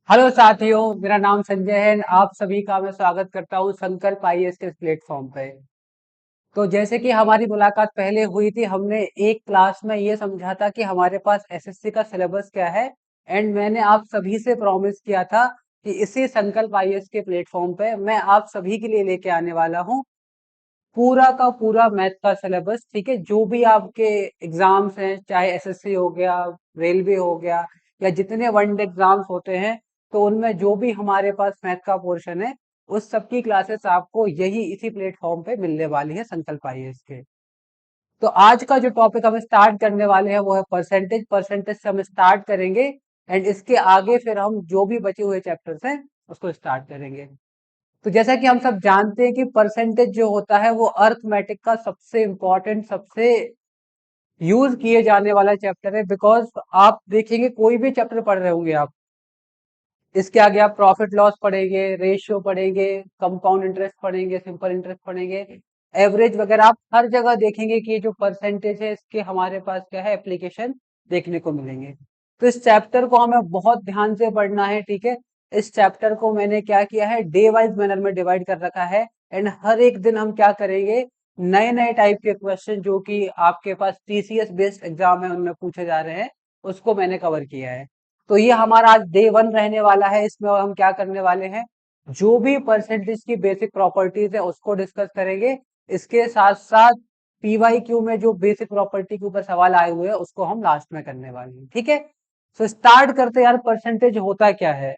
Hello साथियों, मेरा नाम संजय है। आप सभी का मैं स्वागत करता हूँ संकल्प आईएएस के प्लेटफॉर्म पे। तो जैसे कि हमारी मुलाकात पहले हुई थी, हमने एक क्लास में ये समझा था कि हमारे पास एसएससी का सिलेबस क्या है। एंड मैंने आप सभी से प्रॉमिस किया था कि इसी संकल्प आईएएस के प्लेटफॉर्म पे मैं आप सभी के लिए लेके आने वाला हूँ पूरा का पूरा मैथ का सिलेबस। ठीक है, जो भी आपके एग्जाम्स हैं, चाहे एसएससी हो गया, रेलवे हो गया, या जितने वन डे एग्जाम्स होते हैं, तो उनमें जो भी हमारे पास मैथ का पोर्शन है, उस सब की क्लासेस आपको यही इसी प्लेटफॉर्म पे मिलने वाली है संकल्प आईएएस के। तो आज का जो टॉपिक हम स्टार्ट करने वाले हैं वो है परसेंटेज। परसेंटेज से हम स्टार्ट करेंगे एंड इसके आगे फिर हम जो भी बचे हुए चैप्टर्स हैं उसको स्टार्ट करेंगे। तो जैसा कि हम सब जानते हैं कि परसेंटेज जो होता है वो अर्थमेटिक का सबसे इंपॉर्टेंट, सबसे यूज किए जाने वाला चैप्टर है। बिकॉज आप देखेंगे कोई भी चैप्टर पढ़ रहे होंगे आप, इसके आगे आप प्रॉफिट लॉस पढ़ेंगे, रेशियो पढ़ेंगे, कंपाउंड इंटरेस्ट पढ़ेंगे, सिंपल इंटरेस्ट पढ़ेंगे, एवरेज वगैरह, आप हर जगह देखेंगे कि ये जो परसेंटेज है इसके हमारे पास क्या है, एप्लीकेशन देखने को मिलेंगे। तो इस चैप्टर को हमें बहुत ध्यान से पढ़ना है। ठीक है, इस चैप्टर को मैंने क्या किया है, डे वाइज मैनर में डिवाइड कर रखा है। एंड हर एक दिन हम क्या करेंगे, नए नए टाइप के क्वेश्चन जो कि आपके पास टीसीएस बेस्ड एग्जाम है उनमें पूछे जा रहे हैं, उसको मैंने कवर किया है। तो ये हमारा आज डे वन रहने वाला है। इसमें हम क्या करने वाले हैं, जो भी परसेंटेज की बेसिक प्रॉपर्टीज है उसको डिस्कस करेंगे। इसके साथ साथ पीवाई क्यू में जो बेसिक प्रॉपर्टी के ऊपर सवाल आए हुए हैं उसको हम लास्ट में करने वाले हैं। ठीक है, तो स्टार्ट करते यार, परसेंटेज होता क्या है।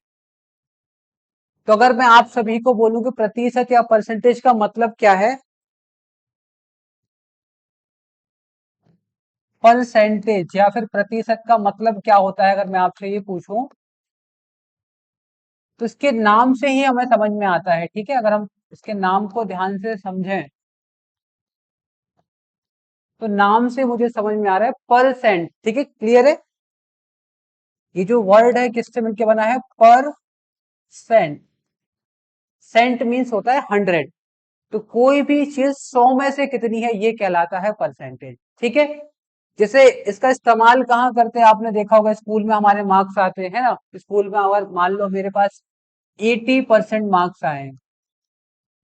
तो अगर मैं आप सभी को बोलूं कि प्रतिशत या परसेंटेज का मतलब क्या है, परसेंटेज या फिर प्रतिशत का मतलब क्या होता है, अगर मैं आपसे ये पूछूं, तो इसके नाम से ही हमें समझ में आता है। ठीक है, अगर हम इसके नाम को ध्यान से समझें तो नाम से मुझे समझ में आ रहा है परसेंट। ठीक है, क्लियर है। ये जो वर्ड है किससे मिलके बना है, पर सेंट। सेंट मीन्स होता है 100। तो कोई भी चीज 100 में से कितनी है ये कहलाता है परसेंटेज। ठीक है, जैसे इसका इस्तेमाल कहाँ करते हैं, आपने देखा होगा स्कूल में हमारे मार्क्स आते हैं ना। स्कूल में अगर मान लो मेरे पास 80% मार्क्स आए,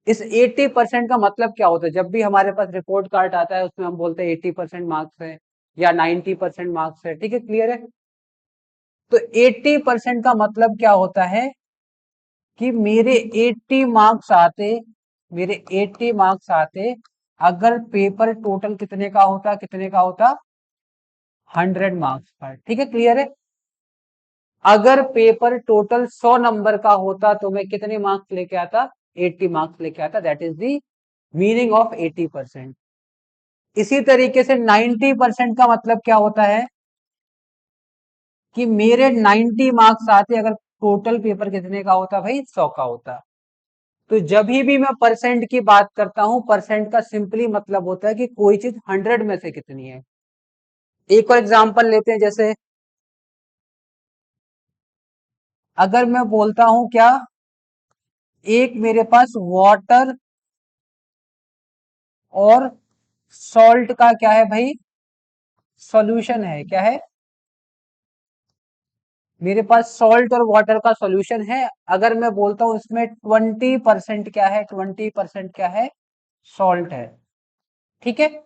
इस 80% का मतलब क्या होता है, जब भी हमारे पास रिपोर्ट कार्ड आता है उसमें हम बोलते हैं 80% मार्क्स है या 90% मार्क्स है। ठीक है, क्लियर है। तो 80% का मतलब क्या होता है कि मेरे 80 मार्क्स आते, मेरे 80 मार्क्स आते अगर पेपर टोटल कितने का होता, कितने का होता, 100 मार्क्स का। ठीक है, क्लियर है। अगर पेपर टोटल 100 नंबर का होता तो मैं कितने मार्क्स लेके आता, 80 मार्क्स लेके आता। That is the meaning of 80%। इसी तरीके से 90% का मतलब क्या होता है कि मेरे 90 मार्क्स आते अगर टोटल पेपर कितने का होता, भाई 100 का होता। तो जब भी मैं परसेंट की बात करता हूं, परसेंट का सिंपली मतलब होता है कि कोई चीज 100 में से कितनी है। एक और एग्जांपल लेते हैं, जैसे अगर मैं बोलता हूं क्या, एक मेरे पास वाटर और सॉल्ट का क्या है भाई, सॉल्यूशन है। क्या है, मेरे पास सॉल्ट और वाटर का सॉल्यूशन है। अगर मैं बोलता हूं इसमें 20% क्या है, 20% क्या है, सॉल्ट है। ठीक है,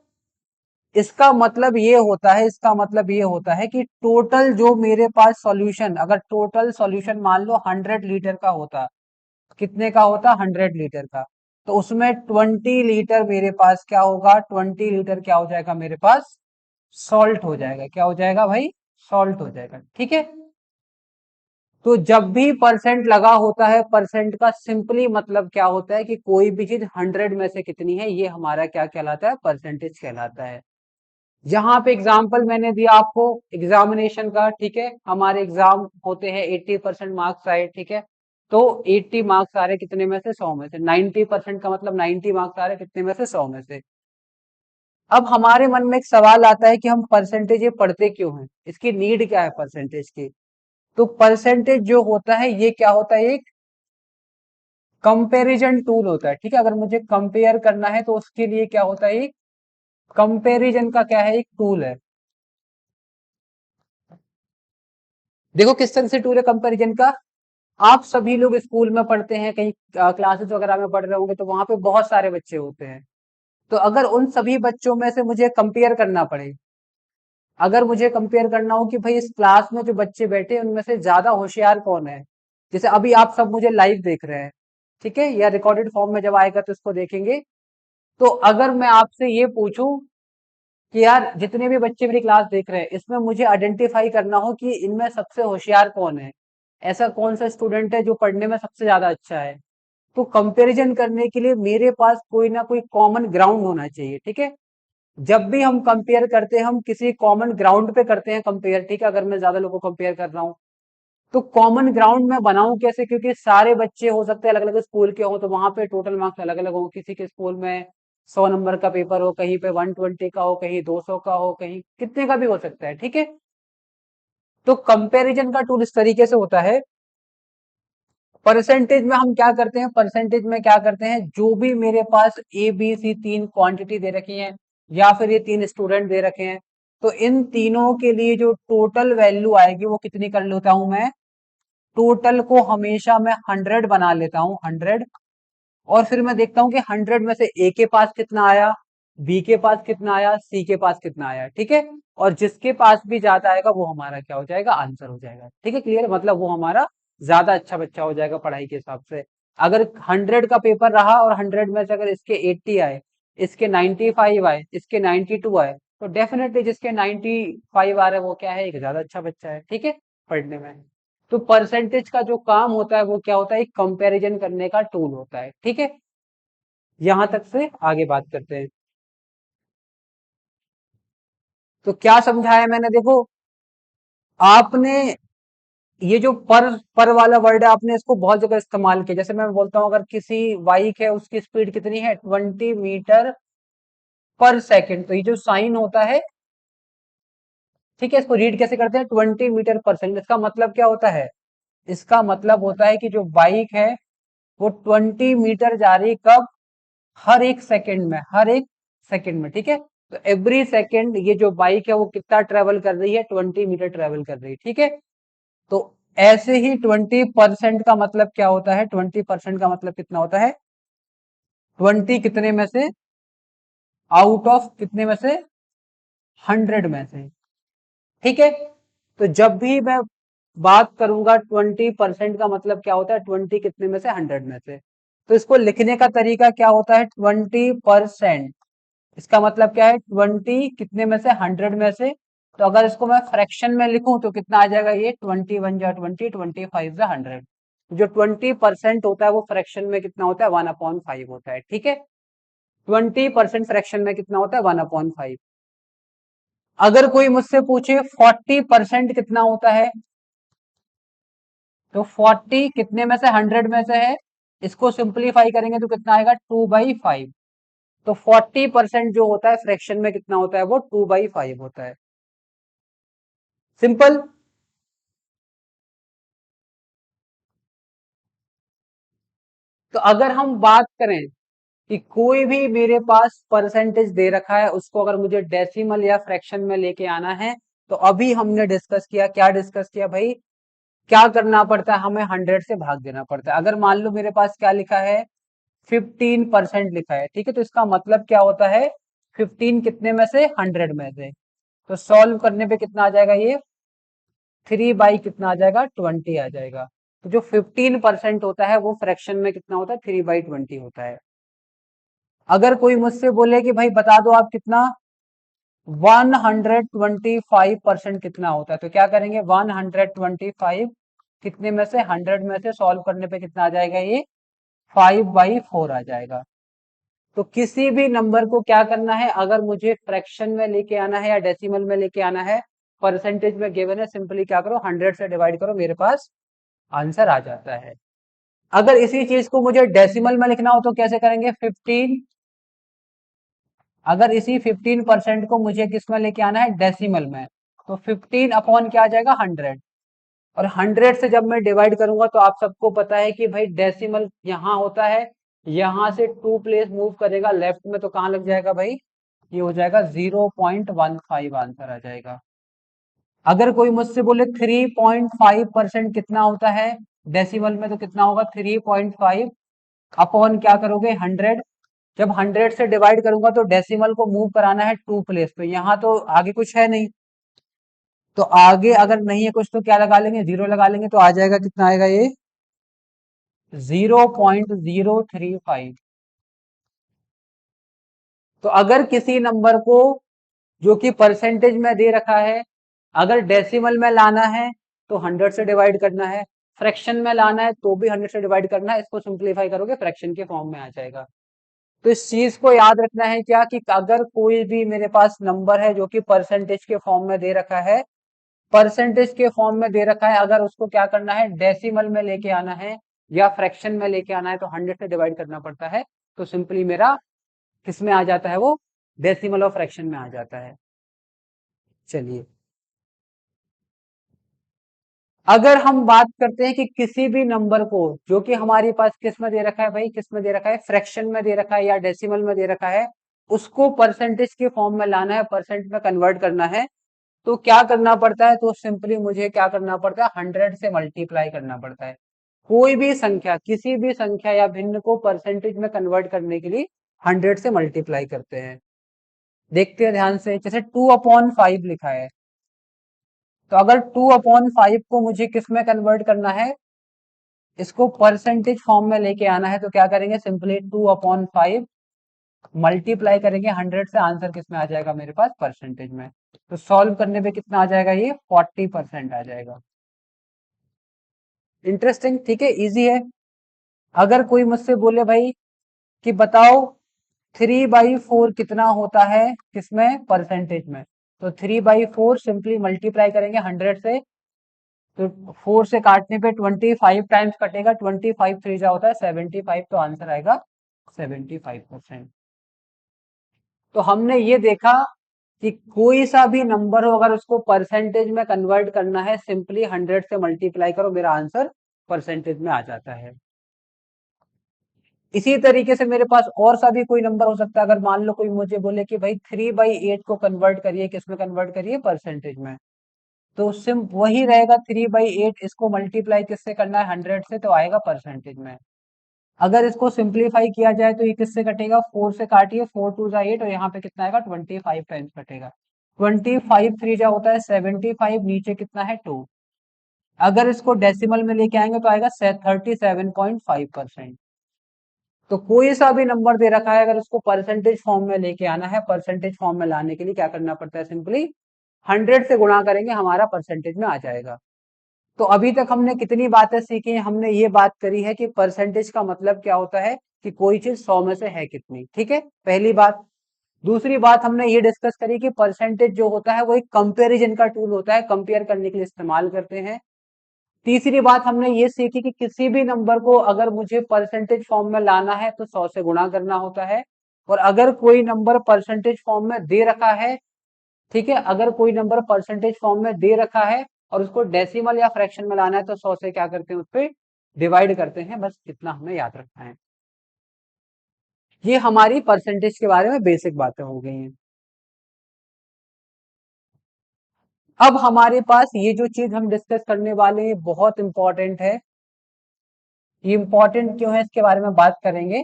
इसका मतलब ये होता है, इसका मतलब ये होता है कि टोटल जो मेरे पास सॉल्यूशन, अगर टोटल सॉल्यूशन मान लो 100 लीटर का होता, कितने का होता, 100 लीटर का, तो उसमें 20 लीटर मेरे पास क्या होगा, 20 लीटर क्या हो जाएगा मेरे पास, सॉल्ट हो जाएगा। क्या हो जाएगा भाई, सॉल्ट हो जाएगा। ठीक है, तो जब भी परसेंट लगा होता है, परसेंट का सिंपली मतलब क्या होता है कि कोई भी चीज 100 में से कितनी है, ये हमारा क्या कहलाता है, परसेंटेज कहलाता है। यहाँ पे एग्जाम्पल मैंने दिया आपको एग्जामिनेशन का। ठीक है, हमारे एग्जाम होते हैं 80% मार्क्स आए। ठीक है, तो 80 मार्क्स आ रहे कितने में से, 100 में से। 90% का मतलब 90 मार्क्स आ रहे कितने में से, 100 में से। अब हमारे मन में एक सवाल आता है कि हम परसेंटेज ये पढ़ते क्यों हैं, इसकी नीड क्या है परसेंटेज की। तो परसेंटेज जो होता है ये क्या होता है, एक कंपैरिजन टूल होता है। ठीक है, अगर मुझे कंपेयर करना है तो उसके लिए क्या होता है, एक कंपैरिजन का क्या है, एक टूल है। देखो किस तरह से टूल है कंपैरिजन का। आप सभी लोग स्कूल में पढ़ते हैं, कहीं क्लासेस वगैरह में पढ़ रहे होंगे, तो वहां पे बहुत सारे बच्चे होते हैं। तो अगर उन सभी बच्चों में से मुझे कंपेयर करना पड़े, अगर मुझे कंपेयर करना हो कि भाई इस क्लास में जो बच्चे बैठे हैं उनमें से ज्यादा होशियार कौन है, जैसे अभी आप सब मुझे लाइव देख रहे हैं, ठीक है, या रिकॉर्डेड फॉर्म में जब आएगा तो इसको देखेंगे। तो अगर मैं आपसे ये पूछूं कि यार जितने भी बच्चे मेरी क्लास देख रहे हैं इसमें मुझे आइडेंटिफाई करना हो कि इनमें सबसे होशियार कौन है, ऐसा कौन सा स्टूडेंट है जो पढ़ने में सबसे ज्यादा अच्छा है, तो कंपैरिजन करने के लिए मेरे पास कोई ना कोई कॉमन ग्राउंड होना चाहिए, ठीक है। जब भी हम कंपेयर करते हैं हम किसी कॉमन ग्राउंड पे करते हैं कंपेयर, ठीक है। अगर मैं ज्यादा लोगों को कंपेयर कर रहा हूँ तो कॉमन ग्राउंड में बनाऊं कैसे, क्योंकि सारे बच्चे हो सकते हैं अलग अलग स्कूल के हो, तो वहां पे टोटल मार्क्स अलग अलग हो, किसी के स्कूल में 100 नंबर का पेपर हो, कहीं पे 120 का हो, कहीं 200 का हो, कहीं कितने का भी हो सकता है, ठीक है। तो कंपैरिजन का टूल इस तरीके से होता है। परसेंटेज में हम क्या करते हैं, परसेंटेज में क्या करते हैं, जो भी मेरे पास ए बी सी तीन क्वांटिटी दे रखी है, या फिर ये तीन स्टूडेंट दे रखे हैं, तो इन तीनों के लिए जो टोटल वैल्यू आएगी वो कितनी कर लेता हूं मैं, टोटल को हमेशा मैं 100 बना लेता हूं, 100। और फिर मैं देखता हूं कि 100 में से ए के पास कितना आया, बी के पास कितना आया, सी के पास कितना आया, ठीक है। और जिसके पास भी ज्यादा आएगा वो हमारा क्या हो जाएगा, आंसर हो जाएगा, ठीक है, क्लियर, मतलब वो हमारा ज्यादा अच्छा बच्चा हो जाएगा पढ़ाई के हिसाब से। अगर 100 का पेपर रहा और 100 में से अगर इसके 80 आए, इसके 95 आए, इसके 92 आए, तो डेफिनेटली जिसके 95 आ रहे हैं वो क्या है, एक ज्यादा अच्छा बच्चा है, ठीक है, पढ़ने में। तो परसेंटेज का जो काम होता है वो क्या होता है, एक कंपैरिजन करने का टूल होता है, ठीक है। यहां तक से आगे बात करते हैं। तो क्या समझाया मैंने, देखो आपने ये जो पर वाला वर्ड है आपने इसको बहुत जगह इस्तेमाल किया। जैसे मैं बोलता हूं अगर किसी बाइक है उसकी स्पीड कितनी है, 20 मीटर पर सेकेंड, तो ये जो साइन होता है, ठीक है, इसको रीड कैसे करते हैं, 20 मीटर पर सेकेंड। इसका मतलब क्या होता है, इसका मतलब होता है कि जो बाइक है वो 20 मीटर जा रही, कब, हर एक सेकंड में, हर एक सेकंड में, ठीक है। तो एवरी सेकंड ये जो बाइक है वो कितना ट्रेवल कर रही है, 20 मीटर ट्रेवल कर रही है, ठीक है। तो ऐसे ही 20% का मतलब क्या होता है, 20% का मतलब कितना होता है, 20 कितने में से, आउट ऑफ कितने में से, 100 में से, ठीक है। तो जब भी मैं बात करूंगा 20% का मतलब क्या होता है, 20 कितने में से, 100 में से। तो इसको लिखने का तरीका क्या होता है, 20%, इसका मतलब क्या है, 20 कितने में से, 100 में से। तो अगर इसको मैं फ्रैक्शन में लिखूं तो कितना आ जाएगा, ये 21 जा 20, 25 जा 100। जो 20% होता है वो फ्रैक्शन में कितना होता है, 1/5 होता है, ठीक है। 20% फ्रैक्शन में कितना होता है, 1/5। अगर कोई मुझसे पूछे 40% कितना होता है, तो 40 कितने में से, 100 में से है, इसको सिंप्लीफाई करेंगे तो कितना आएगा, 2/5। तो 40% जो होता है फ्रैक्शन में कितना होता है, वो 2/5 होता है, सिंपल। तो अगर हम बात करें कि कोई भी मेरे पास परसेंटेज दे रखा है उसको अगर मुझे डेसिमल या फ्रैक्शन में लेके आना है, तो अभी हमने डिस्कस किया, क्या डिस्कस किया भाई, क्या करना पड़ता है, हमें 100 से भाग देना पड़ता है। अगर मान लो मेरे पास क्या लिखा है, 15% लिखा है, ठीक है, तो इसका मतलब क्या होता है, 15 कितने में से, 100 में से। तो सॉल्व करने पे कितना आ जाएगा, ये 3 बाई कितना आ जाएगा, 20 आ जाएगा। तो जो 15% होता है वो फ्रैक्शन में कितना होता है, 3/20 होता है। अगर कोई मुझसे बोले कि भाई बता दो आप कितना, 125% कितना होता है, तो क्या करेंगे, 125 कितने में से, 100 में से, सॉल्व करने पे कितना आ जाएगा, ये 5/4 आ जाएगा। तो किसी भी नंबर को क्या करना है, अगर मुझे फ्रैक्शन में लेके आना है या डेसिमल में लेके आना है, परसेंटेज में गिवन है, सिंपली क्या करो, 100 से डिवाइड करो, मेरे पास आंसर आ जाता है। अगर इसी चीज को मुझे डेसिमल में लिखना हो तो कैसे करेंगे, 15, अगर इसी 15% को मुझे किस में लेके आना है, डेसिमल में, तो 15 अपॉन क्या आ जाएगा, 100। और 100 से जब मैं डिवाइड करूंगा तो आप सबको पता है कि भाई डेसिमल यहां होता है, यहां से 2 प्लेस मूव करेगा लेफ्ट में, तो कहां लग जाएगा भाई, ये हो जाएगा 0.15 आंसर आ जाएगा। अगर कोई मुझसे बोले 3.5% कितना होता है डेसिमल में, तो कितना होगा 3.5 अपॉन क्या करोगे 100। जब 100 से डिवाइड करूंगा तो डेसिमल को मूव कराना है 2 प्लेस, तो यहाँ तो आगे कुछ है नहीं, तो आगे अगर नहीं है कुछ तो क्या लगा लेंगे, जीरो लगा लेंगे, तो आ जाएगा कितना आएगा ये 0.035। तो अगर किसी नंबर को जो कि परसेंटेज में दे रखा है, अगर डेसिमल में लाना है तो 100 से डिवाइड करना है, फ्रैक्शन में लाना है तो भी 100 से डिवाइड करना है, इसको सिंप्लीफाई करोगे फ्रैक्शन के फॉर्म में आ जाएगा। तो इस चीज को याद रखना है क्या, कि अगर कोई भी मेरे पास नंबर है जो कि परसेंटेज के फॉर्म में दे रखा है, परसेंटेज के फॉर्म में दे रखा है, अगर उसको क्या करना है डेसिमल में लेके आना है या फ्रैक्शन में लेके आना है तो 100 से डिवाइड करना पड़ता है। तो सिंपली मेरा किस में आ जाता है, वो डेसिमल और फ्रैक्शन में आ जाता है। चलिए, अगर हम बात करते हैं कि किसी भी नंबर को जो कि हमारे पास किस में दे रखा है भाई, किस में दे रखा है, फ्रैक्शन में दे रखा है या डेसिमल में दे रखा है, उसको परसेंटेज के फॉर्म में लाना है, परसेंट में कन्वर्ट करना है, तो क्या करना पड़ता है, तो सिंपली मुझे क्या करना पड़ता है 100 से मल्टीप्लाई करना पड़ता है। कोई भी संख्या, किसी भी संख्या या भिन्न को परसेंटेज में कन्वर्ट करने के लिए 100 से मल्टीप्लाई करते हैं। देखते हैं ध्यान से, जैसे 2/5 लिखा है, तो अगर 2/5 को मुझे किस में कन्वर्ट करना है, इसको परसेंटेज फॉर्म में लेके आना है, तो क्या करेंगे, सिंपली 2/5 मल्टीप्लाई करेंगे 100 से, आंसर किस में आ जाएगा मेरे पास परसेंटेज में। तो सॉल्व करने पे कितना आ जाएगा, ये 40% आ जाएगा। इंटरेस्टिंग, ठीक है, इजी है। अगर कोई मुझसे बोले भाई कि बताओ 3/4 कितना होता है किसमें, परसेंटेज में, तो 3/4 सिंपली मल्टीप्लाई करेंगे 100 से, तो 4 से काटने पे 25 टाइम्स कटेगा, 25 3 जा होता है 75, तो आंसर आएगा 75%। तो हमने ये देखा कि कोई सा भी नंबर हो, अगर उसको परसेंटेज में कन्वर्ट करना है, सिंपली 100 से मल्टीप्लाई करो, मेरा आंसर परसेंटेज में आ जाता है। इसी तरीके से मेरे पास और सा भी कोई नंबर हो सकता है। अगर मान लो कोई मुझे बोले कि भाई 3/8 को कन्वर्ट करिए, किसमें कन्वर्ट करिए, परसेंटेज में, तो सिम वही रहेगा 3/8, इसको मल्टीप्लाई किससे करना है 100 से, तो आएगा परसेंटेज में। अगर इसको सिंप्लीफाई किया जाए तो ये किससे कटेगा, 4 से काटिए, 4 2 जा 8, और यहाँ पे कितना आएगा 25 टाइम्स कटेगा, 25 3 जा होता है 75, नीचे कितना है 2। अगर इसको डेसिमल में लेके आएंगे तो आएगा 37.5%। तो कोई सा भी नंबर दे रखा है, अगर उसको परसेंटेज फॉर्म में लेके आना है, परसेंटेज फॉर्म में लाने के लिए क्या करना पड़ता है, सिंपली 100 से गुणा करेंगे, हमारा परसेंटेज में आ जाएगा। तो अभी तक हमने कितनी बातें सीखी हैं, हमने ये बात करी है कि परसेंटेज का मतलब क्या होता है, कि कोई चीज 100 में से है कितनी, ठीक है, पहली बात। दूसरी बात हमने ये डिस्कस करी कि परसेंटेज जो होता है वो एक कंपैरिजन का टूल होता है, कंपेयर करने के लिए इस्तेमाल करते हैं। तीसरी बात हमने ये सीखी कि किसी भी नंबर को अगर मुझे परसेंटेज फॉर्म में लाना है तो 100 से गुणा करना होता है। और अगर कोई नंबर परसेंटेज फॉर्म में दे रखा है, ठीक है, अगर कोई नंबर परसेंटेज फॉर्म में दे रखा है और उसको डेसिमल या फ्रैक्शन में लाना है, तो 100 से क्या करते हैं, उस पर डिवाइड करते हैं, बस इतना हमें याद रखना है। ये हमारी परसेंटेज के बारे में बेसिक बातें हो गई हैं। अब हमारे पास ये जो चीज हम डिस्कस करने वाले हैं बहुत इंपॉर्टेंट है। ये इंपॉर्टेंट क्यों है, इसके बारे में बात करेंगे।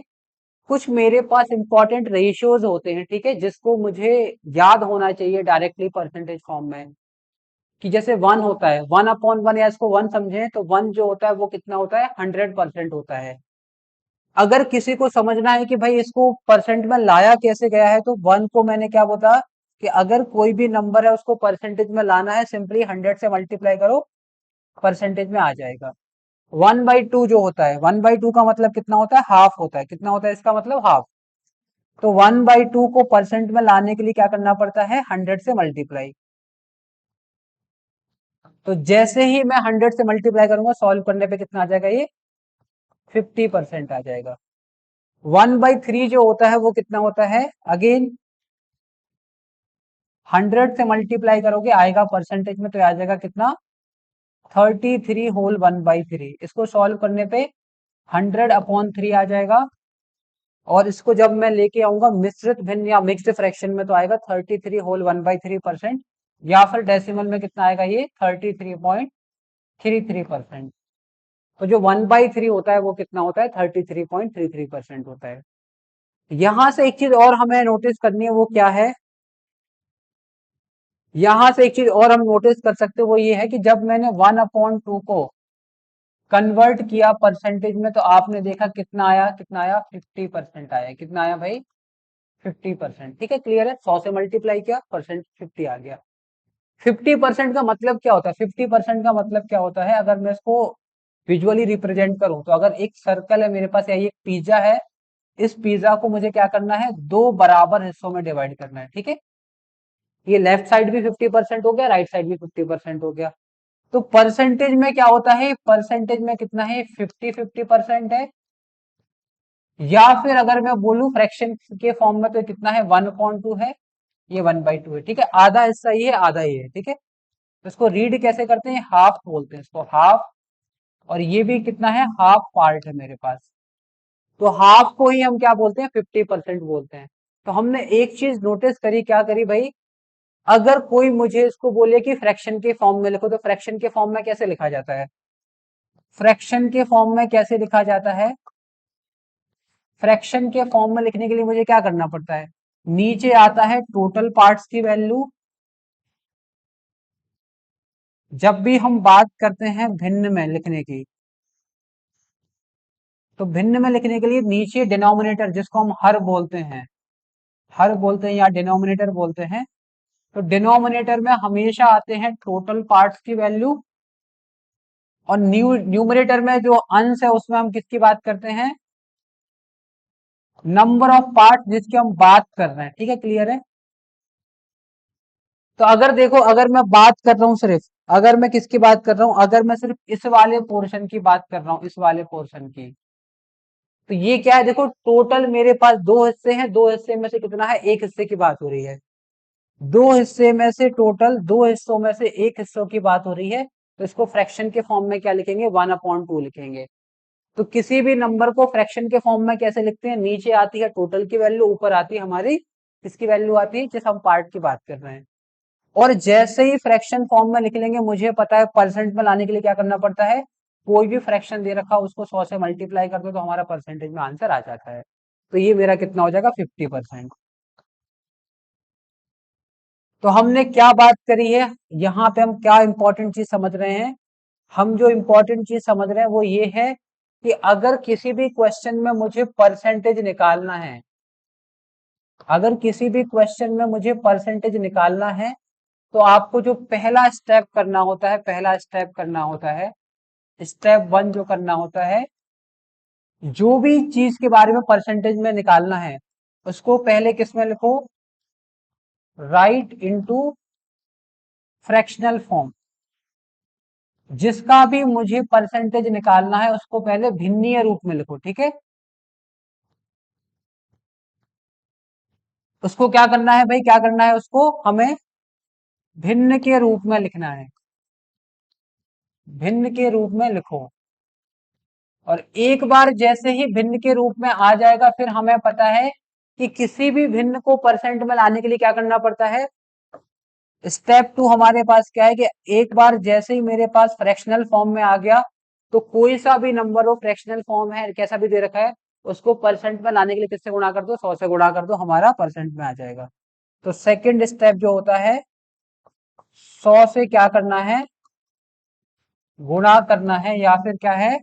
कुछ मेरे पास इंपॉर्टेंट रेशियोज होते हैं, ठीक है, जिसको मुझे याद होना चाहिए डायरेक्टली परसेंटेज फॉर्म में। कि जैसे 1 होता है, 1/1, या इसको 1 समझें तो 1 जो होता है वो कितना होता है, 100% होता है। अगर किसी को समझना है कि भाई इसको परसेंट में लाया कैसे गया है, तो 1 को मैंने क्या बोला, कि अगर कोई भी नंबर है उसको परसेंटेज में लाना है, सिंपली 100 से मल्टीप्लाई करो, परसेंटेज में आ जाएगा। 1/2 जो होता है, 1/2 का मतलब कितना होता है, हाफ होता है, कितना होता है इसका मतलब, हाफ। तो 1/2 को परसेंट में लाने के लिए क्या करना पड़ता है, 100 से मल्टीप्लाई। तो जैसे ही मैं 100 से मल्टीप्लाई करूंगा, सॉल्व करने पे कितना आ जाएगा, ये 50% आ जाएगा। 1/3 जो होता है वो कितना होता है, अगेन 100 से मल्टीप्लाई करोगे, आएगा परसेंटेज में, तो आ जाएगा कितना, 33 होल 1/3। इसको सॉल्व करने पे 100/3 आ जाएगा। और इसको जब मैं लेके आऊंगा मिश्रित भिन्न या मिक्स्ड फ्रैक्शन में, तो आएगा 33 होल 1/3%। या फिर डेसिमल में कितना आएगा, ये 33.33%। तो जो 1/3 होता है वो कितना होता है, 33.33% होता है। यहां से एक चीज और हमें नोटिस करनी है, वो क्या है, यहां से एक चीज और हम नोटिस कर सकते हैं, वो ये है कि जब मैंने 1/2 को कन्वर्ट किया परसेंटेज में, तो आपने देखा कितना आया, कितना आया, 50% आया। कितना आया भाई, 50%। ठीक है, क्लियर है। 100 से मल्टीप्लाई किया, परसेंट 50 आ गया। 50% का मतलब क्या होता है, 50% का मतलब क्या होता है, अगर मैं इसको विजुअली रिप्रेजेंट करूं, तो अगर एक सर्कल है मेरे पास या एक पिज्जा है, इस पिज्जा को मुझे क्या करना है, दो बराबर हिस्सों में डिवाइड करना है। ठीक है, ये लेफ्ट साइड भी 50% हो गया, राइट साइड भी 50% हो गया। तो परसेंटेज में क्या होता है, परसेंटेज में कितना है, 50-50% है। या फिर अगर मैं बोलूं फ्रैक्शन के फॉर्म में, तो कितना है, 1/2 है, ये 1/2 है। ठीक है, आधा हिस्सा ये है, आधा ये है। ठीक है, तो इसको रीड कैसे करते हैं, हाफ बोलते हैं इसको, हाफ। और ये भी कितना है, हाफ पार्ट है मेरे पास। तो हाफ को ही हम क्या बोलते हैं, 50% बोलते हैं। तो हमने एक चीज नोटिस करी, क्या करी भाई, अगर कोई मुझे इसको बोले कि फ्रैक्शन के फॉर्म में लिखो, तो फ्रैक्शन के फॉर्म में कैसे लिखा जाता है, फ्रैक्शन के फॉर्म में कैसे लिखा जाता है, फ्रैक्शन के फॉर्म में लिखने के लिए मुझे क्या करना पड़ता है, नीचे आता है टोटल पार्ट्स की वैल्यू। जब भी हम बात करते हैं भिन्न में लिखने की, तो भिन्न में लिखने के लिए नीचे डिनोमिनेटर, जिसको हम हर बोलते हैं, हर बोलते हैं या डिनोमिनेटर बोलते हैं, तो डिनोमिनेटर में हमेशा आते हैं टोटल पार्ट्स की वैल्यू। और न्यूमरेटर में जो अंश है, उसमें हम किसकी बात करते हैं, नंबर ऑफ पार्ट जिसकी हम बात कर रहे हैं। ठीक है, क्लियर है। तो अगर देखो, अगर मैं बात कर रहा हूं सिर्फ, अगर मैं किसकी बात कर रहा हूं, अगर मैं सिर्फ इस वाले पोर्शन की बात कर रहा हूं, इस वाले पोर्शन की, तो ये क्या है, देखो टोटल मेरे पास दो हिस्से हैं, दो हिस्से में से कितना है, एक हिस्से की बात हो रही है। दो हिस्से में से टोटल, दो हिस्सों में से एक हिस्सों की बात हो रही है, तो इसको फ्रैक्शन के फॉर्म में क्या लिखेंगे, 1/2 लिखेंगे। तो किसी भी नंबर को फ्रैक्शन के फॉर्म में कैसे लिखते हैं, नीचे आती है टोटल की वैल्यू, ऊपर आती है हमारी किसकी वैल्यू आती है, जिस हम पार्ट की बात कर रहे हैं। और जैसे ही फ्रैक्शन फॉर्म में लिख लेंगे, मुझे पता है परसेंट में लाने के लिए क्या करना पड़ता है, कोई भी फ्रैक्शन दे रखा उसको 100 से मल्टीप्लाई कर दो, तो हमारा परसेंटेज में आंसर आ जाता है। तो ये मेरा कितना हो जाएगा, 50%। तो हमने क्या बात करी है, यहाँ पे हम क्या इंपॉर्टेंट चीज समझ रहे हैं, हम जो इंपॉर्टेंट चीज समझ रहे हैं वो ये है कि अगर किसी भी क्वेश्चन में मुझे परसेंटेज निकालना है, अगर किसी भी क्वेश्चन में मुझे परसेंटेज निकालना है, तो आपको जो पहला स्टेप करना होता है, पहला स्टेप करना होता है, स्टेप 1 जो करना होता है, जो भी चीज के बारे में परसेंटेज में निकालना है, उसको पहले किस में लिखो, राइट इनटू फ्रैक्शनल फॉर्म। जिसका भी मुझे परसेंटेज निकालना है, उसको पहले भिन्नीय रूप में लिखो। ठीक है, उसको क्या करना है भाई, क्या करना है, उसको हमें भिन्न के रूप में लिखना है, भिन्न के रूप में लिखो। और एक बार जैसे ही भिन्न के रूप में आ जाएगा, फिर हमें पता है कि किसी भी भिन्न को परसेंट में लाने के लिए क्या करना पड़ता है। स्टेप 2 हमारे पास क्या है कि एक बार जैसे ही मेरे पास फ्रैक्शनल फॉर्म में आ गया, तो कोई सा भी नंबर हो, फ्रैक्शनल फॉर्म है, कैसा भी दे रखा है, उसको परसेंट में लाने के लिए किससे गुणा कर दो, 100 से गुणा कर दो, हमारा परसेंट में आ जाएगा। तो सेकंड स्टेप जो होता है, 100 से क्या करना है, गुणा करना है, या फिर क्या है,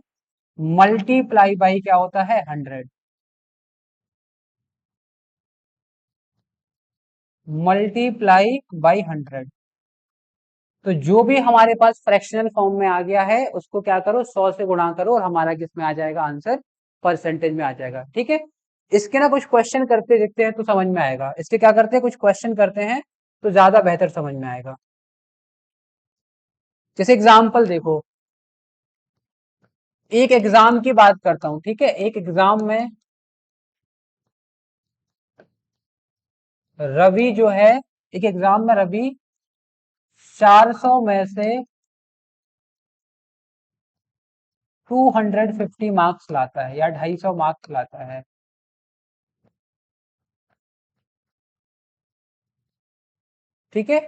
मल्टीप्लाई बाई क्या होता है, 100। Multiply by 100। तो जो भी हमारे पास फ्रैक्शनल फॉर्म में आ गया है, उसको क्या करो, 100 से गुणा करो, और हमारा किस में आ जाएगा, आंसर परसेंटेज में आ जाएगा। ठीक है, इसके ना कुछ क्वेश्चन करते देखते हैं तो समझ में आएगा, इसके क्या करते हैं, कुछ क्वेश्चन करते हैं तो ज्यादा बेहतर समझ में आएगा। जैसे एग्जाम्पल देखो, एक एग्जाम की बात करता हूं। ठीक है, एक एग्जाम में रवि जो है, एक एग्जाम में रवि 400 में से 250 मार्क्स लाता है, या 250 मार्क्स लाता है। ठीक है,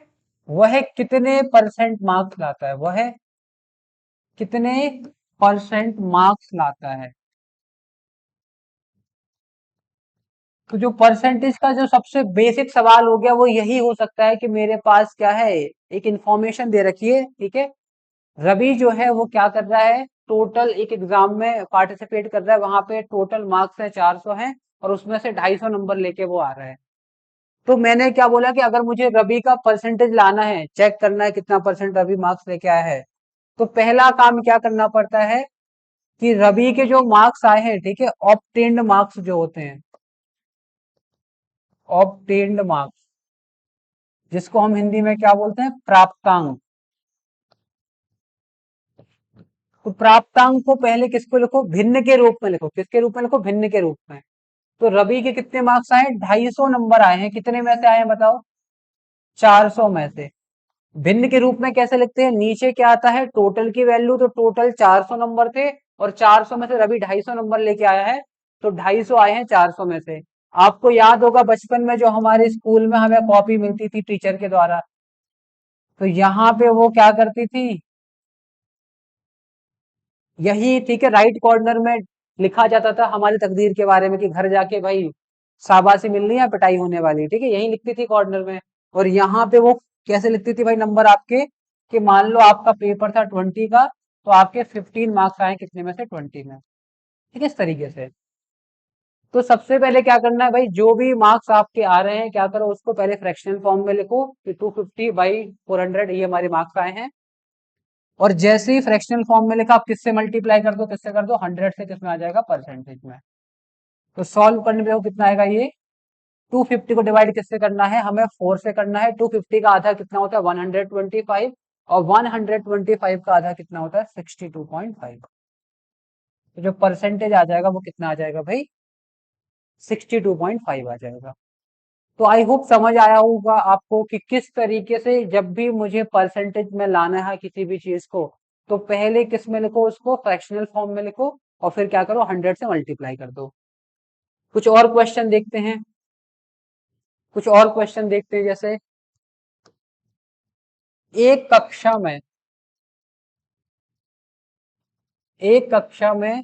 वह कितने परसेंट मार्क्स लाता है, वह कितने परसेंट मार्क्स लाता है। तो जो परसेंटेज का जो सबसे बेसिक सवाल हो गया वो यही हो सकता है कि मेरे पास क्या है, एक इंफॉर्मेशन दे रखी है, ठीक है। रवि जो है वो क्या कर रहा है, टोटल एक एग्जाम में पार्टिसिपेट कर रहा है, वहां पे टोटल मार्क्स है 400 हैं, और उसमें से 250 नंबर लेके वो आ रहा है। तो मैंने क्या बोला कि अगर मुझे रवि का परसेंटेज लाना है, चेक करना है कितना परसेंट रवि मार्क्स लेके आया है, तो पहला काम क्या करना पड़ता है कि रवि के जो मार्क्स आए हैं, ठीक है, ऑब्टेन्ड मार्क्स जो होते हैं, ऑब्टेन्ड मार्क्स, जिसको हम हिंदी में क्या बोलते हैं, प्राप्तांक। तो प्राप्तांक को पहले किसको लिखो, भिन्न के रूप में लिखो, किसके रूप में लिखो, भिन्न के रूप में। तो रवि के कितने मार्क्स आए, 250 नंबर आए हैं, कितने में से आए हैं बताओ, 400 में से। भिन्न के रूप में कैसे लिखते हैं, नीचे क्या आता है, टोटल की वैल्यू, तो टोटल 400 नंबर थे, और 400 में से रवि 250 नंबर लेके आया है, तो 250 आए हैं 400 में से। आपको याद होगा बचपन में जो हमारे स्कूल में हमें कॉपी मिलती थी टीचर के द्वारा, तो यहाँ पे वो क्या करती थी, यही ठीक है, राइट कॉर्नर में लिखा जाता था हमारी तकदीर के बारे में कि घर जाके भाई शाबाशी मिलनी है, पिटाई होने वाली, ठीक है, यही लिखती थी कॉर्नर में। और यहाँ पे वो कैसे लिखती थी भाई नंबर आपके, कि मान लो आपका पेपर था 20 का, तो आपके 15 मार्क्स आए कितने में से, 20 में, ठीक है, इस तरीके से। तो सबसे पहले क्या करना है भाई, जो भी मार्क्स आपके आ रहे हैं क्या करो, उसको पहले फ्रैक्शनल फॉर्म में लिखो कि 250/400 ये हमारे मार्क्स आए हैं। और जैसे ही फ्रैक्शनल फॉर्म में लिखा, आप किससे मल्टीप्लाई कर दो, किससे कर दो, 100 से, किसमें आ जाएगा, परसेंटेज में। तो सॉल्व करने पे वो कितना आएगा, ये 250 को डिवाइड किससे करना है, हमें 4 से करना है। 250 का आधा कितना होता है, 125, और 125 का आधा कितना होता है, 62.5। तो जो परसेंटेज आ जाएगा वो कितना आ जाएगा भाई, 62.5 आ जाएगा। तो आई होप समझ आया होगा आपको कि किस तरीके से जब भी मुझे परसेंटेज में लाना है किसी भी चीज को, तो पहले किस में लिखो, उसको फ्रैक्शनल फॉर्म में लिखो, और फिर क्या करो, 100 से मल्टीप्लाई कर दो। कुछ और क्वेश्चन देखते हैं, कुछ और क्वेश्चन देखते हैं, जैसे एक कक्षा में, एक कक्षा में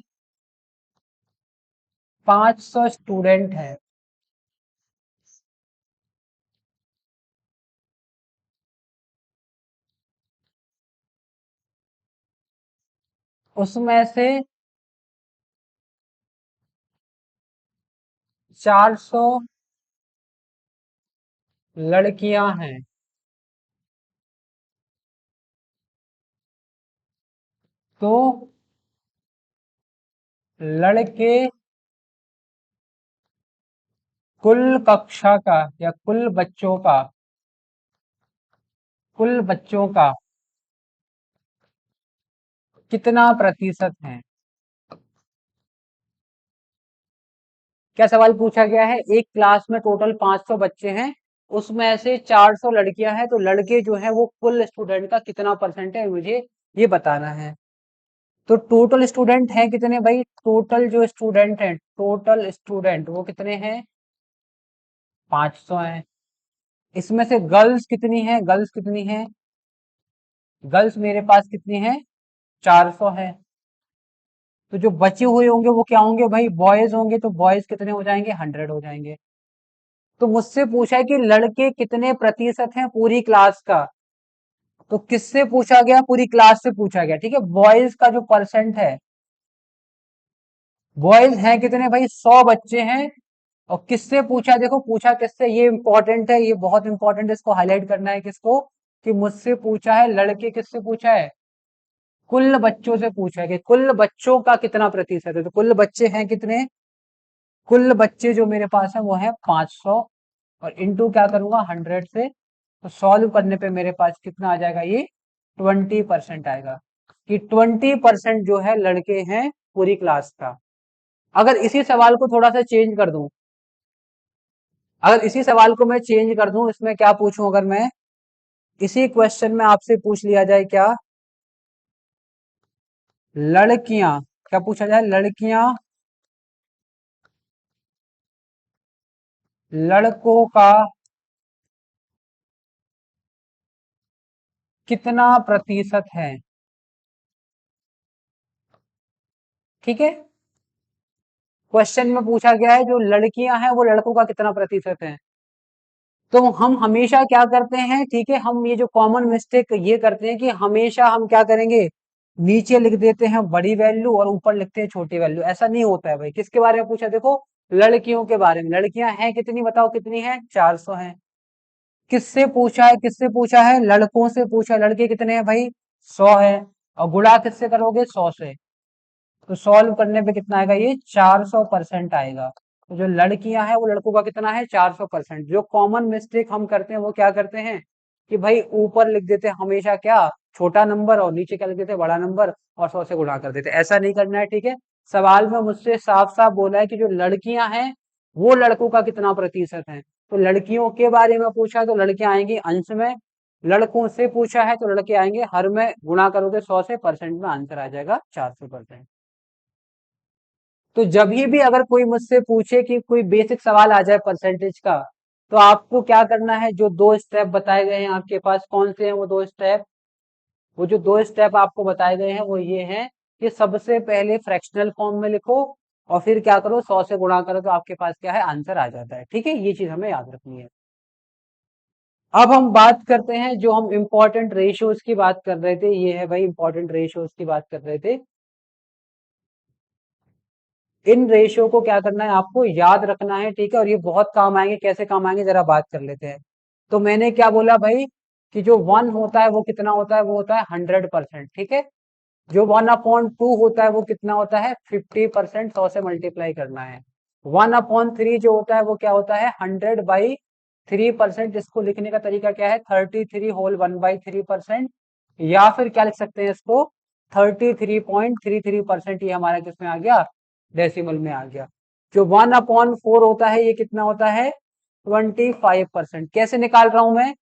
500 स्टूडेंट है, उसमें से 400 लड़कियां हैं, तो लड़के कुल कक्षा का, या कुल बच्चों का, कुल बच्चों का कितना प्रतिशत है। क्या सवाल पूछा गया है, एक क्लास में टोटल 500 बच्चे हैं, उसमें से 400 लड़कियां हैं, तो लड़के जो हैं वो कुल स्टूडेंट का कितना परसेंट है, मुझे ये बताना है। तो टोटल स्टूडेंट हैं कितने भाई, टोटल जो स्टूडेंट हैं, टोटल स्टूडेंट वो कितने हैं, 500 हैं। इसमें से गर्ल्स कितनी है, गर्ल्स कितनी है, गर्ल्स मेरे पास कितनी है, 400 है। तो जो बचे हुए होंगे वो क्या होंगे भाई, बॉयज होंगे, तो बॉयज कितने हो जाएंगे, 100 हो जाएंगे। तो मुझसे पूछा है कि लड़के कितने प्रतिशत हैं पूरी क्लास का, तो किससे पूछा गया, पूरी क्लास से पूछा गया, ठीक है। बॉयज का जो परसेंट है, बॉयज हैं कितने भाई, 100 बच्चे हैं। और किससे पूछा, देखो पूछा किससे, ये इंपॉर्टेंट है, ये बहुत इंपॉर्टेंट है, इसको हाईलाइट करना है किसको, कि मुझसे पूछा है लड़के, किससे पूछा है, कुल बच्चों से पूछा है कि कुल बच्चों का कितना प्रतिशत है। तो कुल बच्चे हैं कितने, कुल बच्चे जो मेरे पास है वो है 500, और इंटू क्या करूंगा, 100 से। तो सॉल्व करने पे मेरे पास कितना आ जाएगा, ये 20% आएगा, कि 20% जो है लड़के हैं पूरी क्लास का। अगर इसी सवाल को थोड़ा सा चेंज कर दूं, अगर इसी सवाल को मैं चेंज कर दूं, इसमें क्या पूछूं, अगर मैं इसी क्वेश्चन में आपसे पूछ लिया जाए क्या, लड़कियां, क्या पूछा जाए, लड़कियां लड़कों का कितना प्रतिशत है। ठीक है, क्वेश्चन में पूछा गया है जो लड़कियां हैं वो लड़कों का कितना प्रतिशत है। तो हम हमेशा क्या करते हैं, ठीक है, हम ये जो कॉमन मिस्टेक ये करते हैं कि हमेशा हम क्या करेंगे, नीचे लिख देते हैं बड़ी वैल्यू और ऊपर लिखते हैं छोटी वैल्यू। ऐसा नहीं होता है भाई। किसके बारे में पूछा, देखो लड़कियों के बारे में। लड़कियां हैं कितनी, बताओ कितनी है, 400 है। किससे पूछा है, किससे पूछा है, लड़कों से पूछा। लड़के कितने हैं भाई, 100 है। और गुणा किससे करोगे, 100 से। तो सॉल्व करने पे कितना आएगा, ये 400% आएगा। तो जो लड़कियां हैं वो लड़कों का कितना है, 400%। जो कॉमन मिस्टेक हम करते हैं वो क्या करते हैं कि भाई ऊपर लिख देते हैं हमेशा क्या, छोटा नंबर, और नीचे क्या लिख देते हैं, बड़ा नंबर, और 100 से गुणा कर देते हैं। ऐसा नहीं करना है, ठीक है। सवाल में मुझसे साफ साफ बोला है कि जो लड़कियां हैं वो लड़कों का कितना प्रतिशत है। तो लड़कियों के बारे में पूछा है तो लड़कियां आएंगी अंश में, लड़कों से पूछा है तो लड़के आएंगे हर में। गुणा करोगे 100 से, परसेंट में आंसर आ जाएगा 400%। तो जब भी अगर कोई मुझसे पूछे कि कोई बेसिक सवाल आ जाए परसेंटेज का, तो आपको क्या करना है, जो दो स्टेप बताए गए हैं आपके पास, कौन से हैं वो दो स्टेप। वो जो दो स्टेप आपको बताए गए हैं वो ये हैं कि सबसे पहले फ्रैक्शनल फॉर्म में लिखो, और फिर क्या करो, 100 से गुणा करो, तो आपके पास क्या है, आंसर आ जाता है। ठीक है, ये चीज हमें याद रखनी है। अब हम बात करते हैं, जो हम इंपॉर्टेंट रेशियोज की बात कर रहे थे, ये है भाई इंपॉर्टेंट रेशियोज की बात कर रहे थे। इन रेशियो को क्या करना है, आपको याद रखना है, ठीक है। और ये बहुत काम आएंगे, कैसे काम आएंगे जरा बात कर लेते हैं। तो मैंने क्या बोला भाई, कि जो वन होता है वो कितना होता है, वो होता है 100%, ठीक है। जो 1/2 होता है वो कितना होता है, 50%, 100 से मल्टीप्लाई करना है। 1/3 जो होता है वो क्या होता है, 100/3%। इसको लिखने का तरीका क्या है, 33 होल 1/3%, या फिर क्या लिख सकते हैं इसको, 33.33%। ये हमारा किसमें आ गया, डेसिमल में आ गया। जो 1/4 होता है ये कितना होता है, 25%। कैसे निकाल रहा हूं मैं,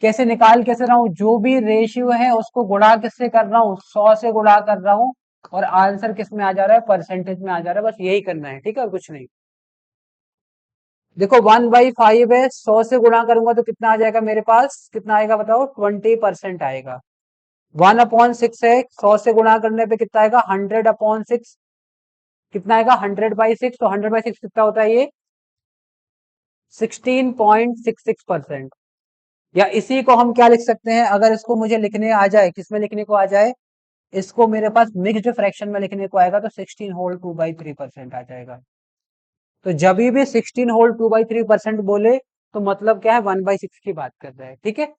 कैसे निकाल कैसे रहा हूं, जो भी रेशियो है उसको गुणा किससे कर रहा हूं, 100 से गुणा कर रहा हूं, और आंसर किस में आ जा रहा है, परसेंटेज में आ जा रहा है। बस यही करना है, ठीक है, और कुछ नहीं। देखो 1/5 है, 100 से गुणा करूंगा तो कितना आ जाएगा मेरे पास, कितना आएगा बताओ, 20% आएगा। 1/6 है, 100 से गुणा करने पे कितना आएगा, 100/6। कितना आएगा, 100/6। तो 100/6 कितना होता है ये, 16.66%। या इसी को हम क्या लिख सकते हैं, अगर इसको मुझे लिखने आ जाए, किसमें लिखने को आ जाए, इसको मेरे पास मिक्स्ड फ्रैक्शन में लिखने को आएगा, तो 16 होल 2/3% आ जाएगा। तो जब भी 16 होल 2/3% बोले तो मतलब क्या है, 1/6 की बात कर रहे हैं, ठीक है।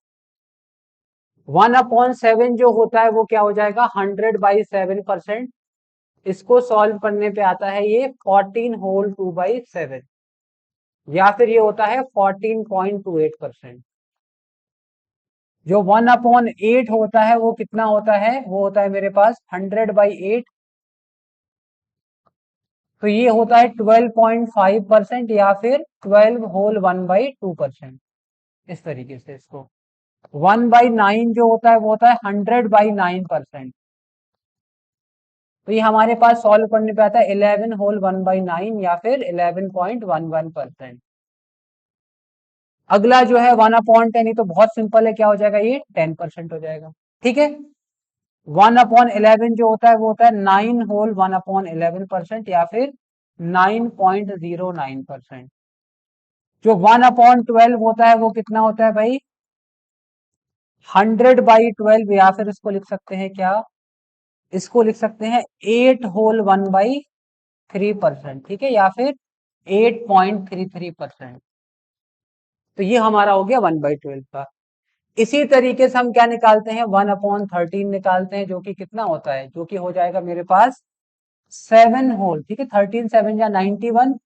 1/7 जो होता है वो क्या हो जाएगा, 100/7%। इसको सॉल्व करने पे आता है ये 14 होल 2/7, या फिर ये होता है 14.28%। जो 1/8 होता है वो कितना होता है, वो होता है मेरे पास 100/8। तो ये होता है 12.5%, या फिर 12 होल 1/2%। इस तरीके से इसको 1/9 जो होता है वो होता है 100/9%। तो ये हमारे पास सॉल्व करने पे आता है 11 होल 1/9, या फिर 11.11%। अगला जो है 1/10, तो बहुत सिंपल है, क्या हो जाएगा, ये 10% हो जाएगा, ठीक है। 1/11 जो होता है वो होता है 9 होल 1/11%, या फिर 9.09%। जो 1/12 होता है वो कितना होता है भाई, 100/12, या फिर इसको लिख सकते हैं क्या, इसको लिख सकते हैं 8 होल 1/3%, ठीक है, या फिर 8.33%। तो ये हमारा हो गया 1/12 का। इसी तरीके से हम क्या निकालते हैं, 1/13 निकालते हैं, जो कि कितना होता है, जो कि हो जाएगा मेरे पास 7 होल, ठीक है, 13 7 या 91,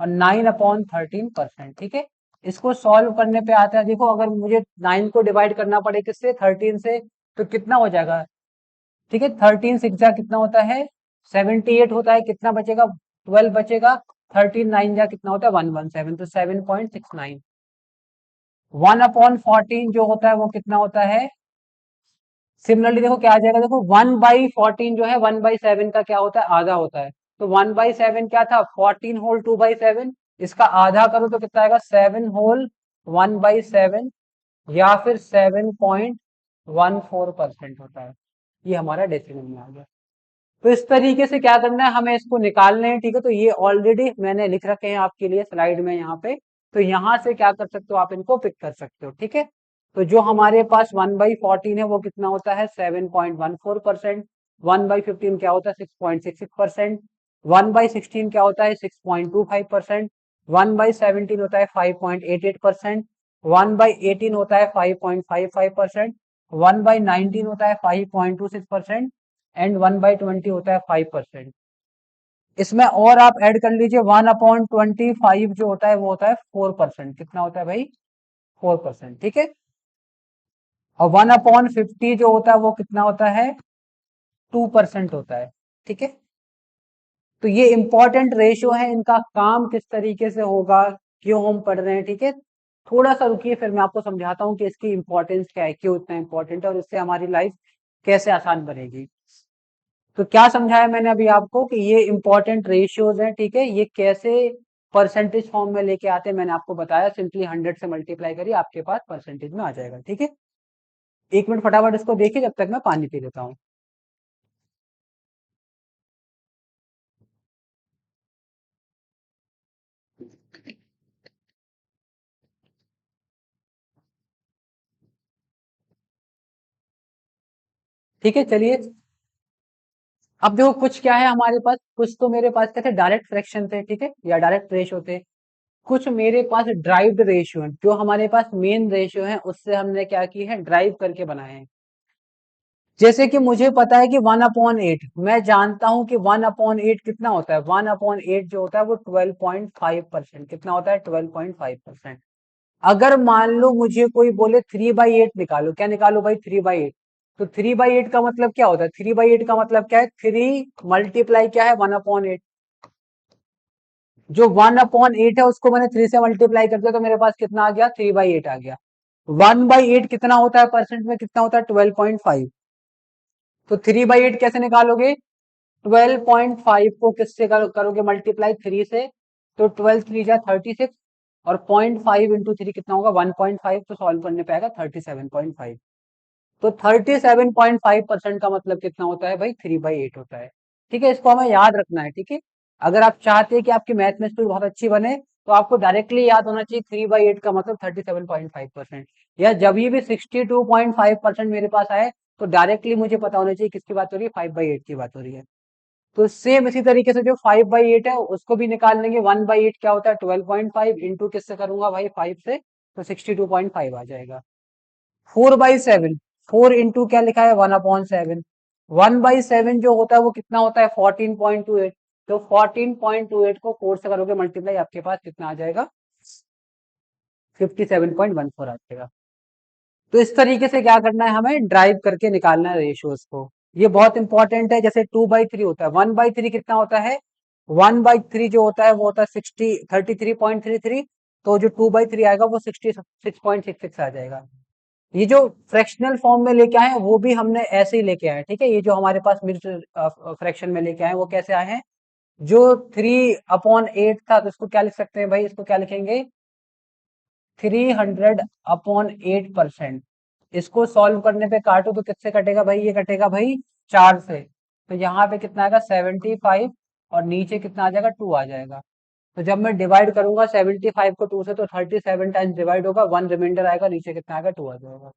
और 9/13%, ठीक है। इसको सॉल्व करने पे आता है, देखो अगर मुझे 9 को डिवाइड करना पड़े किससे, 13 से, तो कितना हो जाएगा, ठीक है। 13 6 जा कितना होता है, 78 होता है, कितना बचेगा, 12 बचेगा। 13 9 जा कितना होता है, 117, तो 7.69। 1/14 जो होता है वो कितना होता है, सिमिलरली देखो क्या आ जाएगा, देखो 1/14 जो है 1/7 का क्या होता है, आधा होता है। तो 1/7 क्या था, 14 होल 2/7। इसका आधा करो तो कितना आएगा, 7 होल 1/7। या फिर 7.14% होता है। ये हमारा डेसिमल में आ गया। तो इस तरीके से क्या करना है, हमें इसको निकालने हैं, ठीक है। तो ये ऑलरेडी मैंने लिख रखे हैं आपके लिए स्लाइड में यहाँ पे। तो यहाँ से क्या कर सकते हो, आप इनको पिक कर सकते हो, ठीक है। तो जो हमारे पास 1/14 है वो कितना होता है 7.14%। 1/15 क्या होता है 6.66%। 1/16 क्या होता है 6.25%। 1/17 होता है 5.88%। 1/18 होता है 5.55%। 1/19 होता है 5.26%। एंड 1/20 होता है 5%। इसमें और आप ऐड कर लीजिए 1/25 जो होता है वो होता है 4%। कितना होता है भाई 4%, ठीक है। और 1/50 जो होता है वो कितना होता है 2% होता है, ठीक है। तो ये इंपॉर्टेंट रेशियो है, इनका काम किस तरीके से होगा, क्यों हम पढ़ रहे हैं, ठीक है। थोड़ा सा रुकिए, फिर मैं आपको समझाता हूँ कि इसकी इंपॉर्टेंस क्या है, क्यों इतना इंपॉर्टेंट है और इससे हमारी लाइफ कैसे आसान बनेगी। तो क्या समझाया मैंने अभी आपको कि ये इंपॉर्टेंट रेशियोज हैं, ठीक है। ये कैसे परसेंटेज फॉर्म में लेके आते हैं मैंने आपको बताया। सिंपली 100 से मल्टीप्लाई करिए, आपके पास परसेंटेज में आ जाएगा, ठीक है। एक मिनट फटाफट इसको देखिए जब तक मैं पानी पी लेता हूँ। ठीक है, चलिए। अब देखो कुछ क्या है हमारे पास, कुछ तो मेरे पास क्या थे डायरेक्ट फ्रैक्शन थे, ठीक है, या डायरेक्ट रेशियो थे। कुछ मेरे पास ड्राइव्ड रेशियो है, जो हमारे पास मेन रेशियो है उससे हमने क्या की है ड्राइव करके बनाए हैं। जैसे कि मुझे पता है कि 1/8, मैं जानता हूं कि 1/8 कितना होता है। 1/8 जो होता है वो 12.5%। कितना होता है 12.5%। अगर मान लो मुझे कोई बोले 3/8 निकालो, क्या निकालो भाई 3/8। तो 3/8 का मतलब क्या होता है, 3/8 का मतलब क्या है, 3 मल्टीप्लाई क्या है 1/8। जो 1/8 है उसको मैंने 3 से मल्टीप्लाई कर दिया तो मेरे पास कितना आ गया 3/8 आ गया। 1/8 कितना होता है परसेंट में, कितना होता है 12.5। तो 3/8 कैसे निकालोगे, 12.5 को किससे करोगे मल्टीप्लाई 3 से। तो 12 3 जा 36, और 0.5 इंटू 3 कितना होगा 1.5। तो सॉल्व करने पे आएगा 37.5। तो 37.5% का मतलब कितना होता है भाई 3/8 होता है, ठीक है। इसको हमें याद रखना है, ठीक है। अगर आप चाहते हैं कि आपकी मैथ में स्पीड बहुत अच्छी बने तो आपको डायरेक्टली याद होना चाहिए 3/8 का मतलब 37.5%। या जब भी 62.5% मेरे पास आए तो डायरेक्टली मुझे पता होना चाहिए किसकी बात हो रही है 5/8 की बात हो रही है। तो सेम इसी तरीके से जो 5/8 है उसको भी निकाल लेंगे। 1/8 क्या होता है 12.5 इंटू किससे करूंगा भाई 5 से, तो 62.5 आ जाएगा। 4/7, 4 इंटू क्या लिखा है 1/7। 1/7 जो होता है वो कितना होता है 14.28। तो 14.28 को 4 से करोगे मल्टीप्लाई, आपके पास कितना आ जाएगा 57.14 आ जाएगा। तो इस तरीके से क्या करना है, हमें ड्राइव करके निकालना है रेशियोज को। ये बहुत इंपॉर्टेंट है। जैसे 2/3 होता है, 1/3 कितना होता है, 1/3 जो होता है वो होता है 33.33। तो जो 2/3 आएगा वो 66.66 आ जाएगा। ये जो फ्रैक्शनल फॉर्म में लेके आए हैं वो भी हमने ऐसे ही लेके आए हैं, ठीक है। ये जो हमारे पास मिक्स्ड फ्रैक्शन में लेके आए हैं वो कैसे आए हैं, जो 3/8 था तो इसको क्या लिख सकते हैं भाई, इसको क्या लिखेंगे 300/8%। इसको सॉल्व करने पे काटो तो किससे कटेगा भाई, ये कटेगा भाई 4 से। तो यहाँ पे कितना आएगा 75, और नीचे कितना आ जाएगा 2 आ जाएगा। तो जब मैं डिवाइड करूंगा 75 को 2 से तो 37 टाइम्स डिवाइड होगा, 1 रिमाइंडर आएगा, नीचे कितना आएगा 2 आ जाएगा।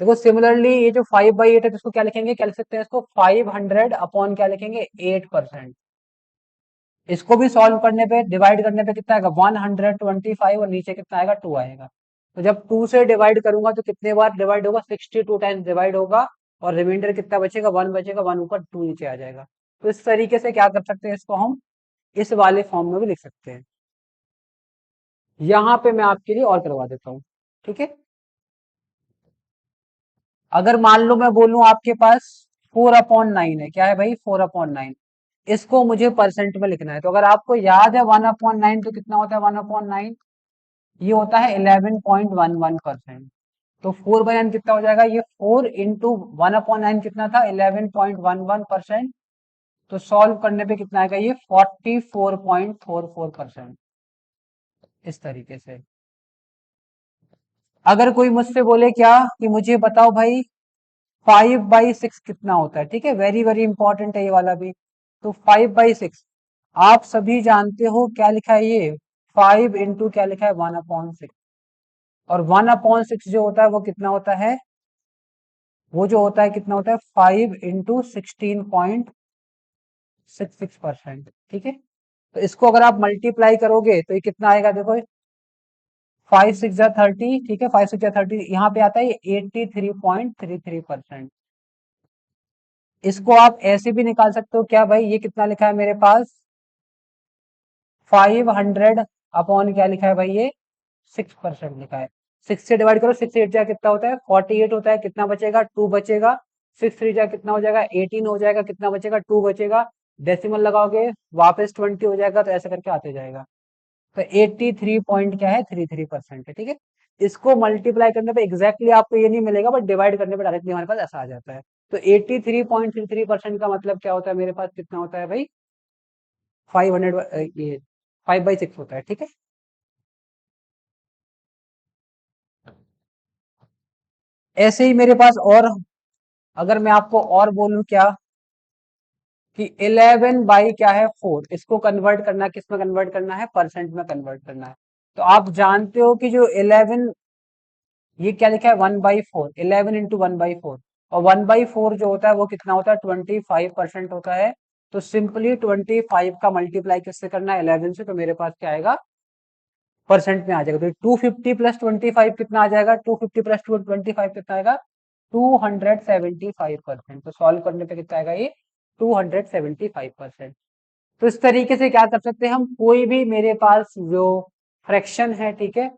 देखो सिमिलरली ये जो 5/8 है तो इसको क्या लिखेंगे, क्या लिख सकते हैं इसको 500 अपॉन क्या लिखेंगे 8%। इसको भी सॉल्व करने पे डिवाइड करने पे कितना आएगा 125, और नीचे कितना आएगा 2 आएगा। तो जब 2 से डिवाइड करूंगा तो कितने बार डिवाइड होगा 62 टाइम्स डिवाइड होगा, और रिमाइंडर कितना बचेगा 1 बचेगा, 1 ऊपर 2 नीचे आ जाएगा। तो इस तरीके से क्या कर सकते हैं, इसको हम इस वाले फॉर्म में भी लिख सकते हैं। यहाँ पे मैं आपके लिए और करवा देता हूँ, ठीक है। अगर मान लो मैं बोलूं आपके पास 4/9 है, क्या है भाई 4/9, इसको मुझे परसेंट में लिखना है। तो अगर आपको याद है 1/9 तो कितना होता है 1/9, ये होता है 11.11%। तो 4/9 कितना हो जाएगा, ये 4 इंटू 1/9 कितना था 11.11%। तो सॉल्व करने पे कितना आएगा ये 44.44%। इस तरीके से अगर कोई मुझसे बोले क्या कि मुझे बताओ भाई 5/6 कितना होता है, ठीक है, वेरी वेरी इंपॉर्टेंट है ये वाला भी। तो 5/6 आप सभी जानते हो क्या लिखा है ये, 5 इंटू क्या लिखा है 1/6। और 1/6 जो होता है वो कितना होता है, वो जो होता है कितना होता है 5 इंटू 16.66%, ठीक है। तो इसको अगर आप मल्टीप्लाई करोगे तो ये कितना आएगा, देखो 5 6 जा 30, ठीक है, 5 6 जा 30, यहाँ पे आता है 83.33%। इसको आप ऐसे भी निकाल सकते हो क्या भाई, ये कितना लिखा है मेरे पास 500 अपॉन क्या लिखा है भाई ये 6% लिखा है। 6 से डिवाइड करो, 6 8 जा कितना होता है 48 होता है, कितना बचेगा 2 बचेगा। 6 3 जा कितना हो जाएगा 18 हो जाएगा, कितना बचेगा 2 बचेगा। डेसिमल लगाओगे वापस 20 हो जाएगा, तो ऐसे करके आते जाएगा। तो 83 पॉइंट क्या है 33% है, ठीक है। इसको मल्टीप्लाई करने पे एग्जैक्टली आपको ये नहीं मिलेगा, बट डिवाइड करने पे डायरेक्टली हमारे पास ऐसा आ जाता है। तो 83.33% का मतलब क्या होता है मेरे पास, कितना होता है भाई 500, ये 5/6 होता है, ठीक है। ऐसे ही मेरे पास और, अगर मैं आपको और बोलूं क्या कि 11 बाई क्या है 4, इसको कन्वर्ट करना, किस में कन्वर्ट करना है, परसेंट में कन्वर्ट करना है। तो आप जानते हो कि जो 11, ये क्या लिखा है 1/4, 11 इंटू 1/4, और 1/4 जो होता है वो कितना होता है 25% होता है। तो सिंपली 25 का मल्टीप्लाई किससे करना है 11 से, तो मेरे पास क्या आएगा परसेंट में आ जाएगा। तो 250 प्लस 25 कितना आ जाएगा, 250 प्लस 25 कितना आएगा 275%। तो सॉल्व करने पे कितना आएगा ये 275%। तो इस तरीके से क्या कर सकते हैं हम, कोई भी मेरे पास जो फ्रैक्शन है, ठीक है,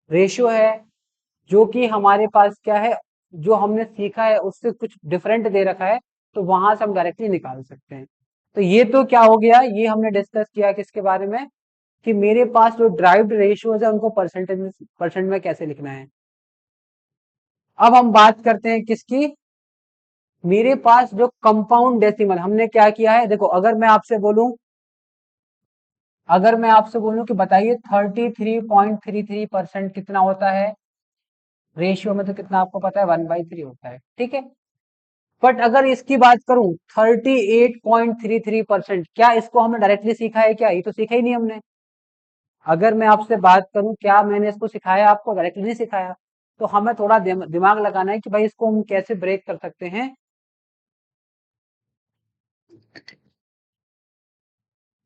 रेशियो है, जो कि हमारे पास क्या है, जो हमने सीखा है उससे कुछ डिफरेंट दे रखा है, तो वहां से हम डायरेक्टली निकाल सकते हैं। तो ये तो क्या हो गया, ये हमने डिस्कस किया किसके बारे में, कि मेरे पास जो ड्राइव्ड रेशियोज है उनको परसेंट में कैसे लिखना है। अब हम बात करते हैं किसकी, मेरे पास जो कंपाउंड डेसिमल, हमने क्या किया है, देखो अगर मैं आपसे बोलूं कि बताइए 33.33% कितना होता है रेशियो में, तो कितना आपको पता है 1/3 होता है, ठीक है। बट अगर इसकी बात करूं 38.33%, क्या इसको हमने डायरेक्टली सीखा है क्या, ये तो सीखा ही नहीं हमने। अगर मैं आपसे बात करूं क्या मैंने इसको सिखाया, आपको डायरेक्टली नहीं सिखाया। तो हमें थोड़ा दिमाग लगाना है कि भाई इसको हम कैसे ब्रेक कर सकते हैं,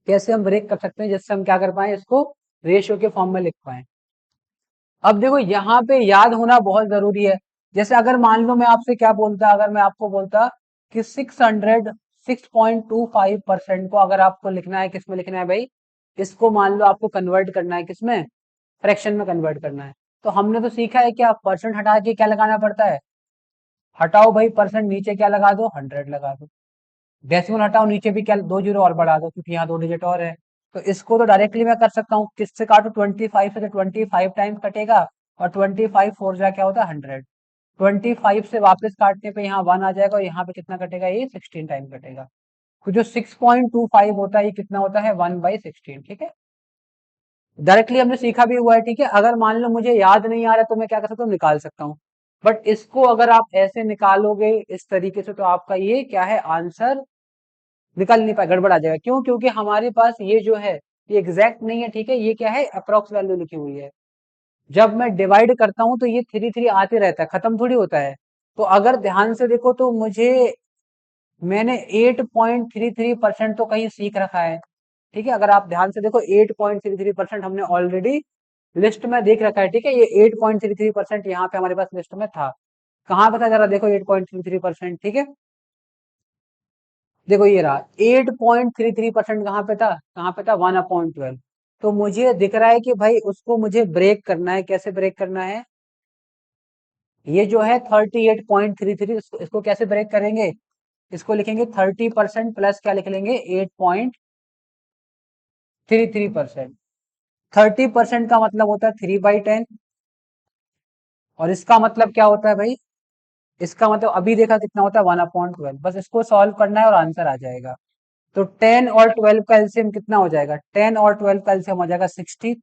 कैसे हम ब्रेक कर सकते हैं जिससे हम क्या कर पाए, इसको रेशियो के फॉर्म में लिख पाए। अब देखो यहाँ पे याद होना बहुत जरूरी है। जैसे अगर मान लो मैं आपसे क्या बोलता, अगर मैं आपको बोलता कि 606.25% को अगर आपको लिखना है, किसमें लिखना है भाई, इसको मान लो आपको कन्वर्ट करना है किसमें, फ्रैक्शन में कन्वर्ट करना है। तो हमने तो सीखा है क्या, परसेंट हटा के क्या लगाना पड़ता है, हटाओ भाई परसेंट, नीचे क्या लगा दो 100 लगा दो। डेसिमल हटाओ, नीचे भी क्या 2 जीरो और बढ़ा दो, क्योंकि यहाँ 2 डिजिट और है। तो इसको तो डायरेक्टली मैं कर सकता हूँ, किससे काटू 25 से, तो 25 टाइम्स कटेगा, और 25 4 जा क्या होता है 100। 25 से वापस काटने पे यहाँ 1 आ जाएगा, और यहाँ पे कितना कटेगा ये 16 टाइम कटेगा। तो जो 6.25 होता है ये कितना होता है 1/16, ठीक है। डायरेक्टली हमने सीखा भी हुआ है, ठीक है। अगर मान लो मुझे याद नहीं आ रहा तो मैं क्या कर सकता हूँ, निकाल सकता हूँ। बट इसको अगर आप ऐसे निकालोगे इस तरीके से, तो आपका ये क्या है आंसर निकल नहीं पाए, गड़बड़ आ जाएगा। क्यों, क्योंकि हमारे पास ये जो है ये एग्जैक्ट नहीं है, ठीक है, ये क्या है अप्रोक्स वैल्यू लिखी हुई है। जब मैं डिवाइड करता हूं तो ये 3 3 आते रहता है, खत्म थोड़ी होता है। तो अगर ध्यान से देखो तो मुझे, मैंने 8.33% तो कहीं सीख रखा है, ठीक है। अगर आप ध्यान से देखो 8.33% हमने ऑलरेडी लिस्ट में देख रखा है, ठीक है। ये 8.33% यहाँ पे हमारे पास लिस्ट में था। कहाँ पे था जरा देखो 8.33%, ठीक है। देखो ये रहा 8.33% कहाँ पे था, कहाँ पे था 1/12। तो मुझे दिख रहा है कि भाई उसको मुझे ब्रेक करना है, कैसे ब्रेक करना है, ये जो है 38.33, इसको कैसे ब्रेक करेंगे, इसको लिखेंगे 30% प्लस क्या लिख लेंगे 8.33%। 30% का मतलब होता है 3/10, और इसका मतलब क्या होता है भाई, इसका मतलब अभी देखा कितना होता है 1/12। बस इसको सॉल्व करना है और आंसर आ जाएगा। तो 10 और 12 का एलसीएम कितना हो जाएगा, 10 और 12 का एलसीएम हो जाएगा 60।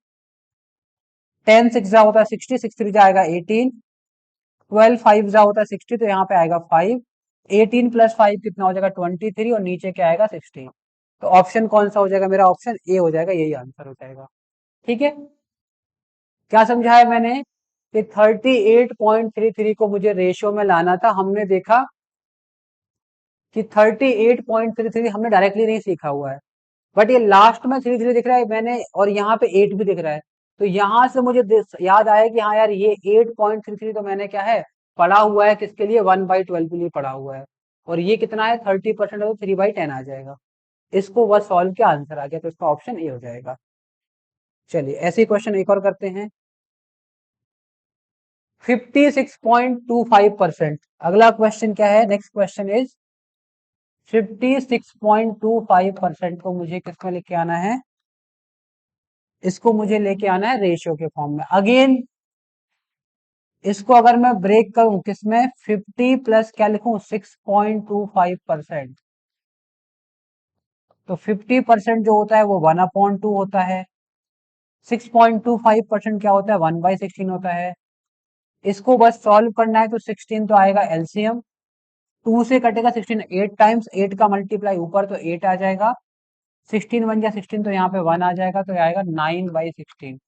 10 6 जा होता है 60, 6 3 जाएगा 18, 12 5 जा होता है 60, तो यहाँ पे आएगा 5, 18 प्लस 5 कितना हो जाएगा 23, और नीचे क्या आएगा 16। तो ऑप्शन कौन सा हो जाएगा मेरा? ऑप्शन ए हो जाएगा, यही आंसर हो जाएगा। ठीक है, क्या समझाया मैंने कि 38.33 को मुझे रेशियो में लाना था। हमने देखा कि 38.33 हमने डायरेक्टली नहीं सीखा हुआ है, बट ये लास्ट में 3 दिख रहा है मैंने, और यहाँ पे 8 भी दिख रहा है। तो यहाँ से मुझे याद आया कि हाँ यार, ये 8.33 तो मैंने क्या है पढ़ा हुआ है, किसके लिए? 1/12 के लिए पढ़ा हुआ है। और ये कितना है? 30% है, तो 3/10 आ जाएगा। इसको बस सॉल्व किया, आंसर आ गया, तो इसका ऑप्शन ए हो जाएगा। चलिए ऐसे ही क्वेश्चन एक और करते हैं। 56.25%। अगला क्वेश्चन क्या है? नेक्स्ट क्वेश्चन इज 56.25% को मुझे किसमें लेके आना है? इसको मुझे लेके आना है रेशियो के फॉर्म में। अगेन इसको अगर मैं ब्रेक करूं किसमें? 50 प्लस क्या लिखूं? 6.25%। तो 50% जो होता है वो 1/2 होता है। 6.25% क्या होता है? 1/16 होता है। इसको बस सॉल्व करना है, तो 16 तो आएगा एलसीएम, 2 से कटेगा 16, 8 टाइम्स 8 का मल्टीप्लाई ऊपर, तो 8 आ जाएगा। 16 बन गया 16, तो यहाँ पे 1 आ जाएगा, तो आएगा 9/16।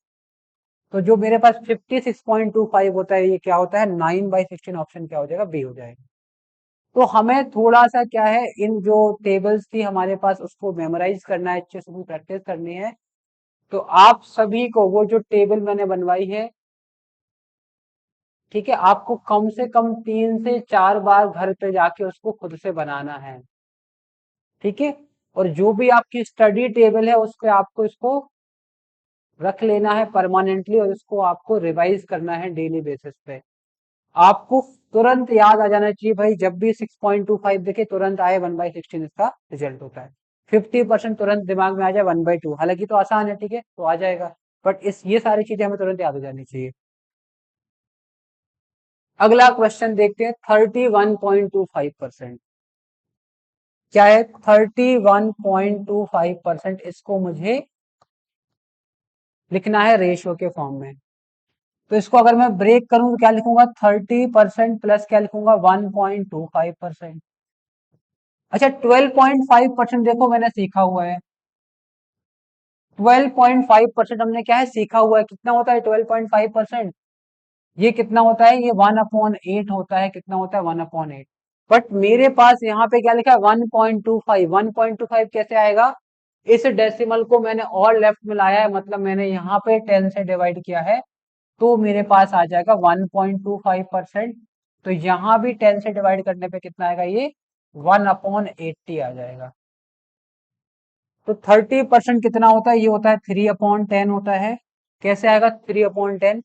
तो जो मेरे पास 56.25 होता है, ये क्या होता है? 9/16। ऑप्शन क्या हो जाएगा? बी हो जाएगा। तो हमें थोड़ा सा क्या है, इन जो टेबल्स थी हमारे पास उसको मेमोराइज करना है, अच्छे से प्रैक्टिस करनी है। तो आप सभी को वो जो टेबल मैंने बनवाई है, ठीक है, आपको कम से कम 3 से 4 बार घर पे जाके उसको खुद से बनाना है। ठीक है, और जो भी आपकी स्टडी टेबल है उस पे आपको इसको रख लेना है परमानेंटली, और इसको आपको रिवाइज करना है डेली बेसिस पे। आपको तुरंत याद आ जाना चाहिए भाई, जब भी 6.25 देखे तुरंत आए 1/16 इसका रिजल्ट होता है। 50% तुरंत दिमाग में आ जाए 1/2, हालांकि तो आसान है, ठीक है, तो आ जाएगा, बट इस ये सारी चीजें हमें तुरंत याद हो जानी चाहिए। अगला क्वेश्चन देखते हैं। 31.25% क्या है? 31.25% इसको मुझे लिखना है रेशियो के फॉर्म में। तो इसको अगर मैं ब्रेक करूं तो क्या लिखूंगा? 30% प्लस क्या लिखूंगा? 1.25%। अच्छा, 12.5% देखो मैंने सीखा हुआ है। 12.5% हमने क्या है सीखा हुआ है। कितना होता है 12.5%? ये कितना होता है? ये 1/8 होता है। कितना होता है? 1/8। बट मेरे पास यहाँ पे क्या लिखा है? 1.25। 1.25 कैसे आएगा? इस डेसिमल को मैंने और लेफ्ट में लाया है, मतलब मैंने यहाँ पे 10 से डिवाइड किया है, तो मेरे पास आ जाएगा 1.25%। तो यहाँ भी 10 से डिवाइड करने पे कितना आएगा? ये 1/80 आ जाएगा। तो 30% कितना होता है? ये होता है 3/10 होता है। कैसे आएगा 3/10?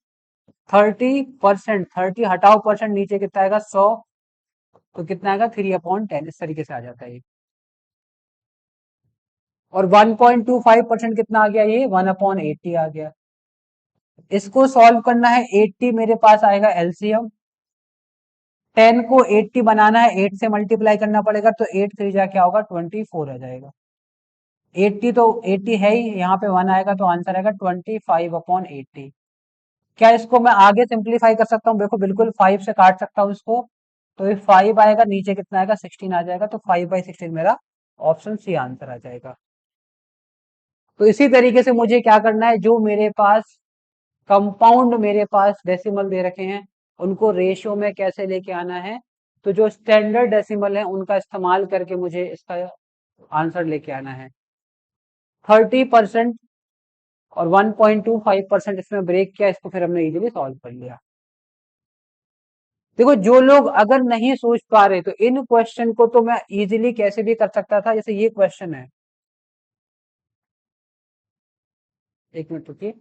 30%, 30 हटाओ परसेंट, नीचे कितना आएगा? 100। तो कितना आएगा? 3/10। इस तरीके से आ जाता है ये। और 1.25% कितना आ गया? ये 1/80 आ गया। इसको सॉल्व करना है। 80 मेरे पास आएगा एलसीएम, 10 को 80 बनाना है, 8 से मल्टीप्लाई करना पड़ेगा, तो 8 3 जा क्या होगा? 24 आ जाएगा। 80 तो 80 है ही, यहाँ पे 1 आएगा, तो आंसर आएगा 25/80। क्या इसको मैं आगे सिंप्लीफाई कर सकता हूँ? देखो बिल्कुल 5 से काट सकता हूँ इसको, तो ये 5 आएगा, नीचे कितना आएगा? 16 आ जाएगा, तो 5/16 मेरा ऑप्शन सी आंसर आ जाएगा। तो इसी तरीके से मुझे क्या करना है, जो मेरे पास कंपाउंड मेरे पास डेसिमल दे रखे हैं उनको रेशियो में कैसे लेके आना है, तो जो स्टैंडर्ड डेसिमल है उनका इस्तेमाल करके मुझे इसका आंसर लेके आना है। 30% और 1.25% इसमें ब्रेक किया, इसको फिर हमने इजीली सॉल्व कर लिया। देखो जो लोग अगर नहीं सोच पा रहे, तो इन क्वेश्चन को तो मैं इजीली कैसे भी कर सकता था। जैसे ये क्वेश्चन है, एक मिनट रुकिए,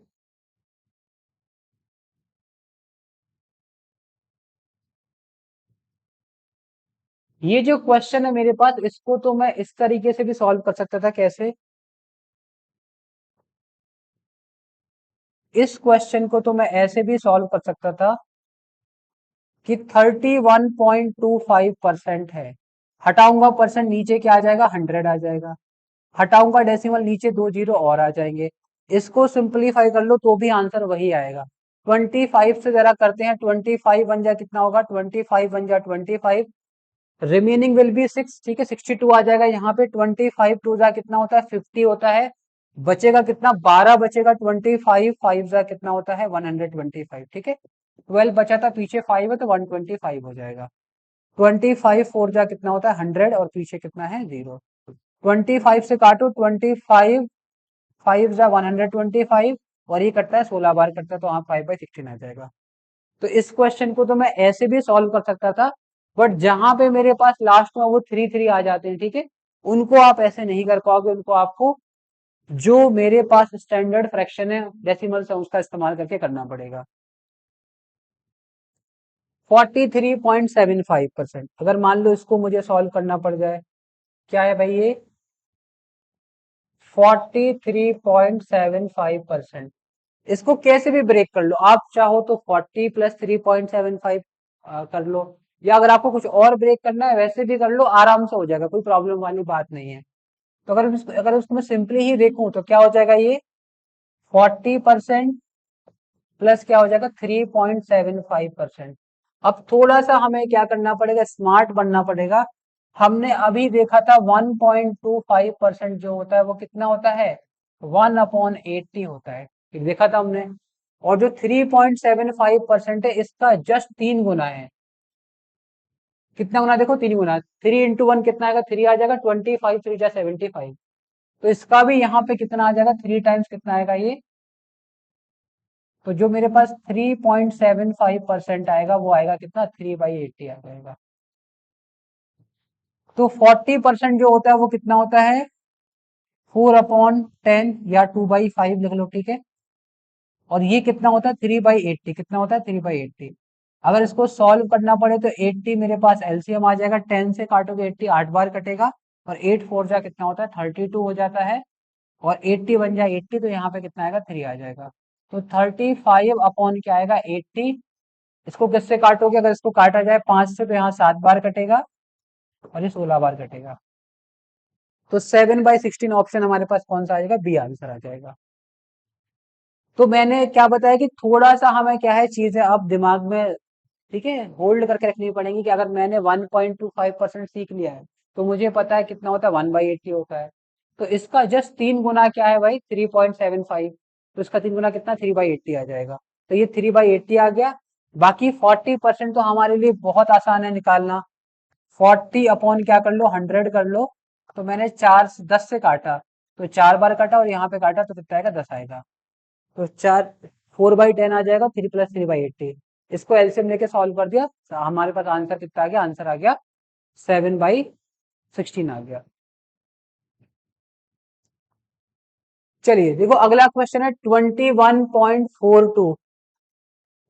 ये जो क्वेश्चन है मेरे पास, इसको तो मैं इस तरीके से भी सॉल्व कर सकता था। कैसे? इस क्वेश्चन को तो मैं ऐसे भी सॉल्व कर सकता था कि 31.25% है, हटाऊंगा परसेंट, नीचे क्या आ जाएगा? 100 आ जाएगा। हटाऊंगा डेसिमल, नीचे 2 जीरो और आ जाएंगे। इसको सिंप्लीफाई कर लो तो भी आंसर वही आएगा। 25 से जरा करते हैं, 25 बन जाए कितना होगा, 25 बन जाए 25, रिमेनिंग विल बी 6, ठीक है 62 आ जाएगा यहाँ पे। 25 टू जा कितना होता है 50 होता है, बचेगा कितना 12 बचेगा, 25 5 जा कितना होता है 125, ठीक है। 12 बचा था, पीछे 5 है तो 125 हो जाएगा। 25 4 जा कितना होता है 100 और पीछे कितना है 0। 25 से काटो, 25 5 जा 125 और ये कटता है 16 बार कटता है, तो वहां 5/16 आ जाएगा। तो इस क्वेश्चन को तो मैं ऐसे भी सॉल्व कर सकता था, बट जहां पे मेरे पास लास्ट में वो 3 3 आ जाते हैं, ठीक है, उनको आप ऐसे नहीं कर पाओगे। उनको आपको जो मेरे पास स्टैंडर्ड फ्रैक्शन है डेसिमल्स है उसका इस्तेमाल करके करना पड़ेगा। 43.75%, अगर मान लो इसको मुझे सॉल्व करना पड़ जाए, क्या है भाई ये 43.75%। इसको कैसे भी ब्रेक कर लो, आप चाहो तो 40 प्लस 3.75 कर लो, या अगर आपको कुछ और ब्रेक करना है वैसे भी कर लो, आराम से हो जाएगा, कोई प्रॉब्लम वाली बात नहीं है। तो अगर उसको मैं सिंपली ही देखूं तो क्या हो जाएगा, ये 40% प्लस क्या हो जाएगा 3.75%। अब थोड़ा सा हमें क्या करना पड़ेगा, स्मार्ट बनना पड़ेगा। हमने अभी देखा था 1.25% जो होता है वो कितना होता है 1/80 होता है, ये देखा था हमने। और जो 3.75% है इसका जस्ट 3 गुना है। कितना गुना देखो, 3 गुना, 3 × 1 कितना आएगा, 3 आ जाएगा, 25 3 जा 75। तो इसका भी यहाँ पे कितना आ जाएगा, 3 टाइम्स कितना आएगा ये। तो जो मेरे पास 3.75% आएगा वो आएगा कितना 3/80 आ जाएगा। तो 40% जो होता है वो कितना होता है 4/10 या 2/5 लिख लो, ठीक है। और ये कितना होता है 3/80, कितना होता है 3/80। अगर इसको सॉल्व करना पड़े तो 80 मेरे पास एलसीएम आ जाएगा, 10 से काटोगे 80 8 बार कटेगा, और 8 4 जा कितना होता है 32 हो जाता है, और 80 बन जाए 80 तो यहाँ पे कितना आएगा 3 आ जाएगा। तो 35 क्या आएगा 80। इसको किससे काटोगे, अगर इसको काटा जाए 5 से तो यहाँ 7 बार कटेगा और ये 16 बार कटेगा। तो 7/16 ऑप्शन हमारे पास कौन सा आ जाएगा, बी आंसर आ जाएगा। तो मैंने क्या बताया कि थोड़ा सा हमें क्या है चीजें अब दिमाग में, ठीक है, होल्ड करके रखनी पड़ेंगी कि अगर मैंने 1.25% सीख लिया है तो मुझे पता है कितना होता है 1/80 होता है। तो इसका जस्ट 3 गुना क्या है भाई 3.75, तो इसका 3 गुना कितना 3/80 आ जाएगा। तो ये 3/80 आ गया। बाकी 40% तो हमारे लिए बहुत आसान है निकालना। 40 क्या कर लो 100 कर लो। तो मैंने 10 से काटा, तो 4 बार काटा और यहाँ पे काटा तो कितना आएगा 10 आएगा। तो 4/10 आ जाएगा, 3 प्लस 3/80। इसको एलसीएम लेके सॉल्व कर दिया, हमारे पास आंसर कितना आ गया, आंसर आ गया 7/16 आ गया। चलिए देखो अगला क्वेश्चन है 21.42।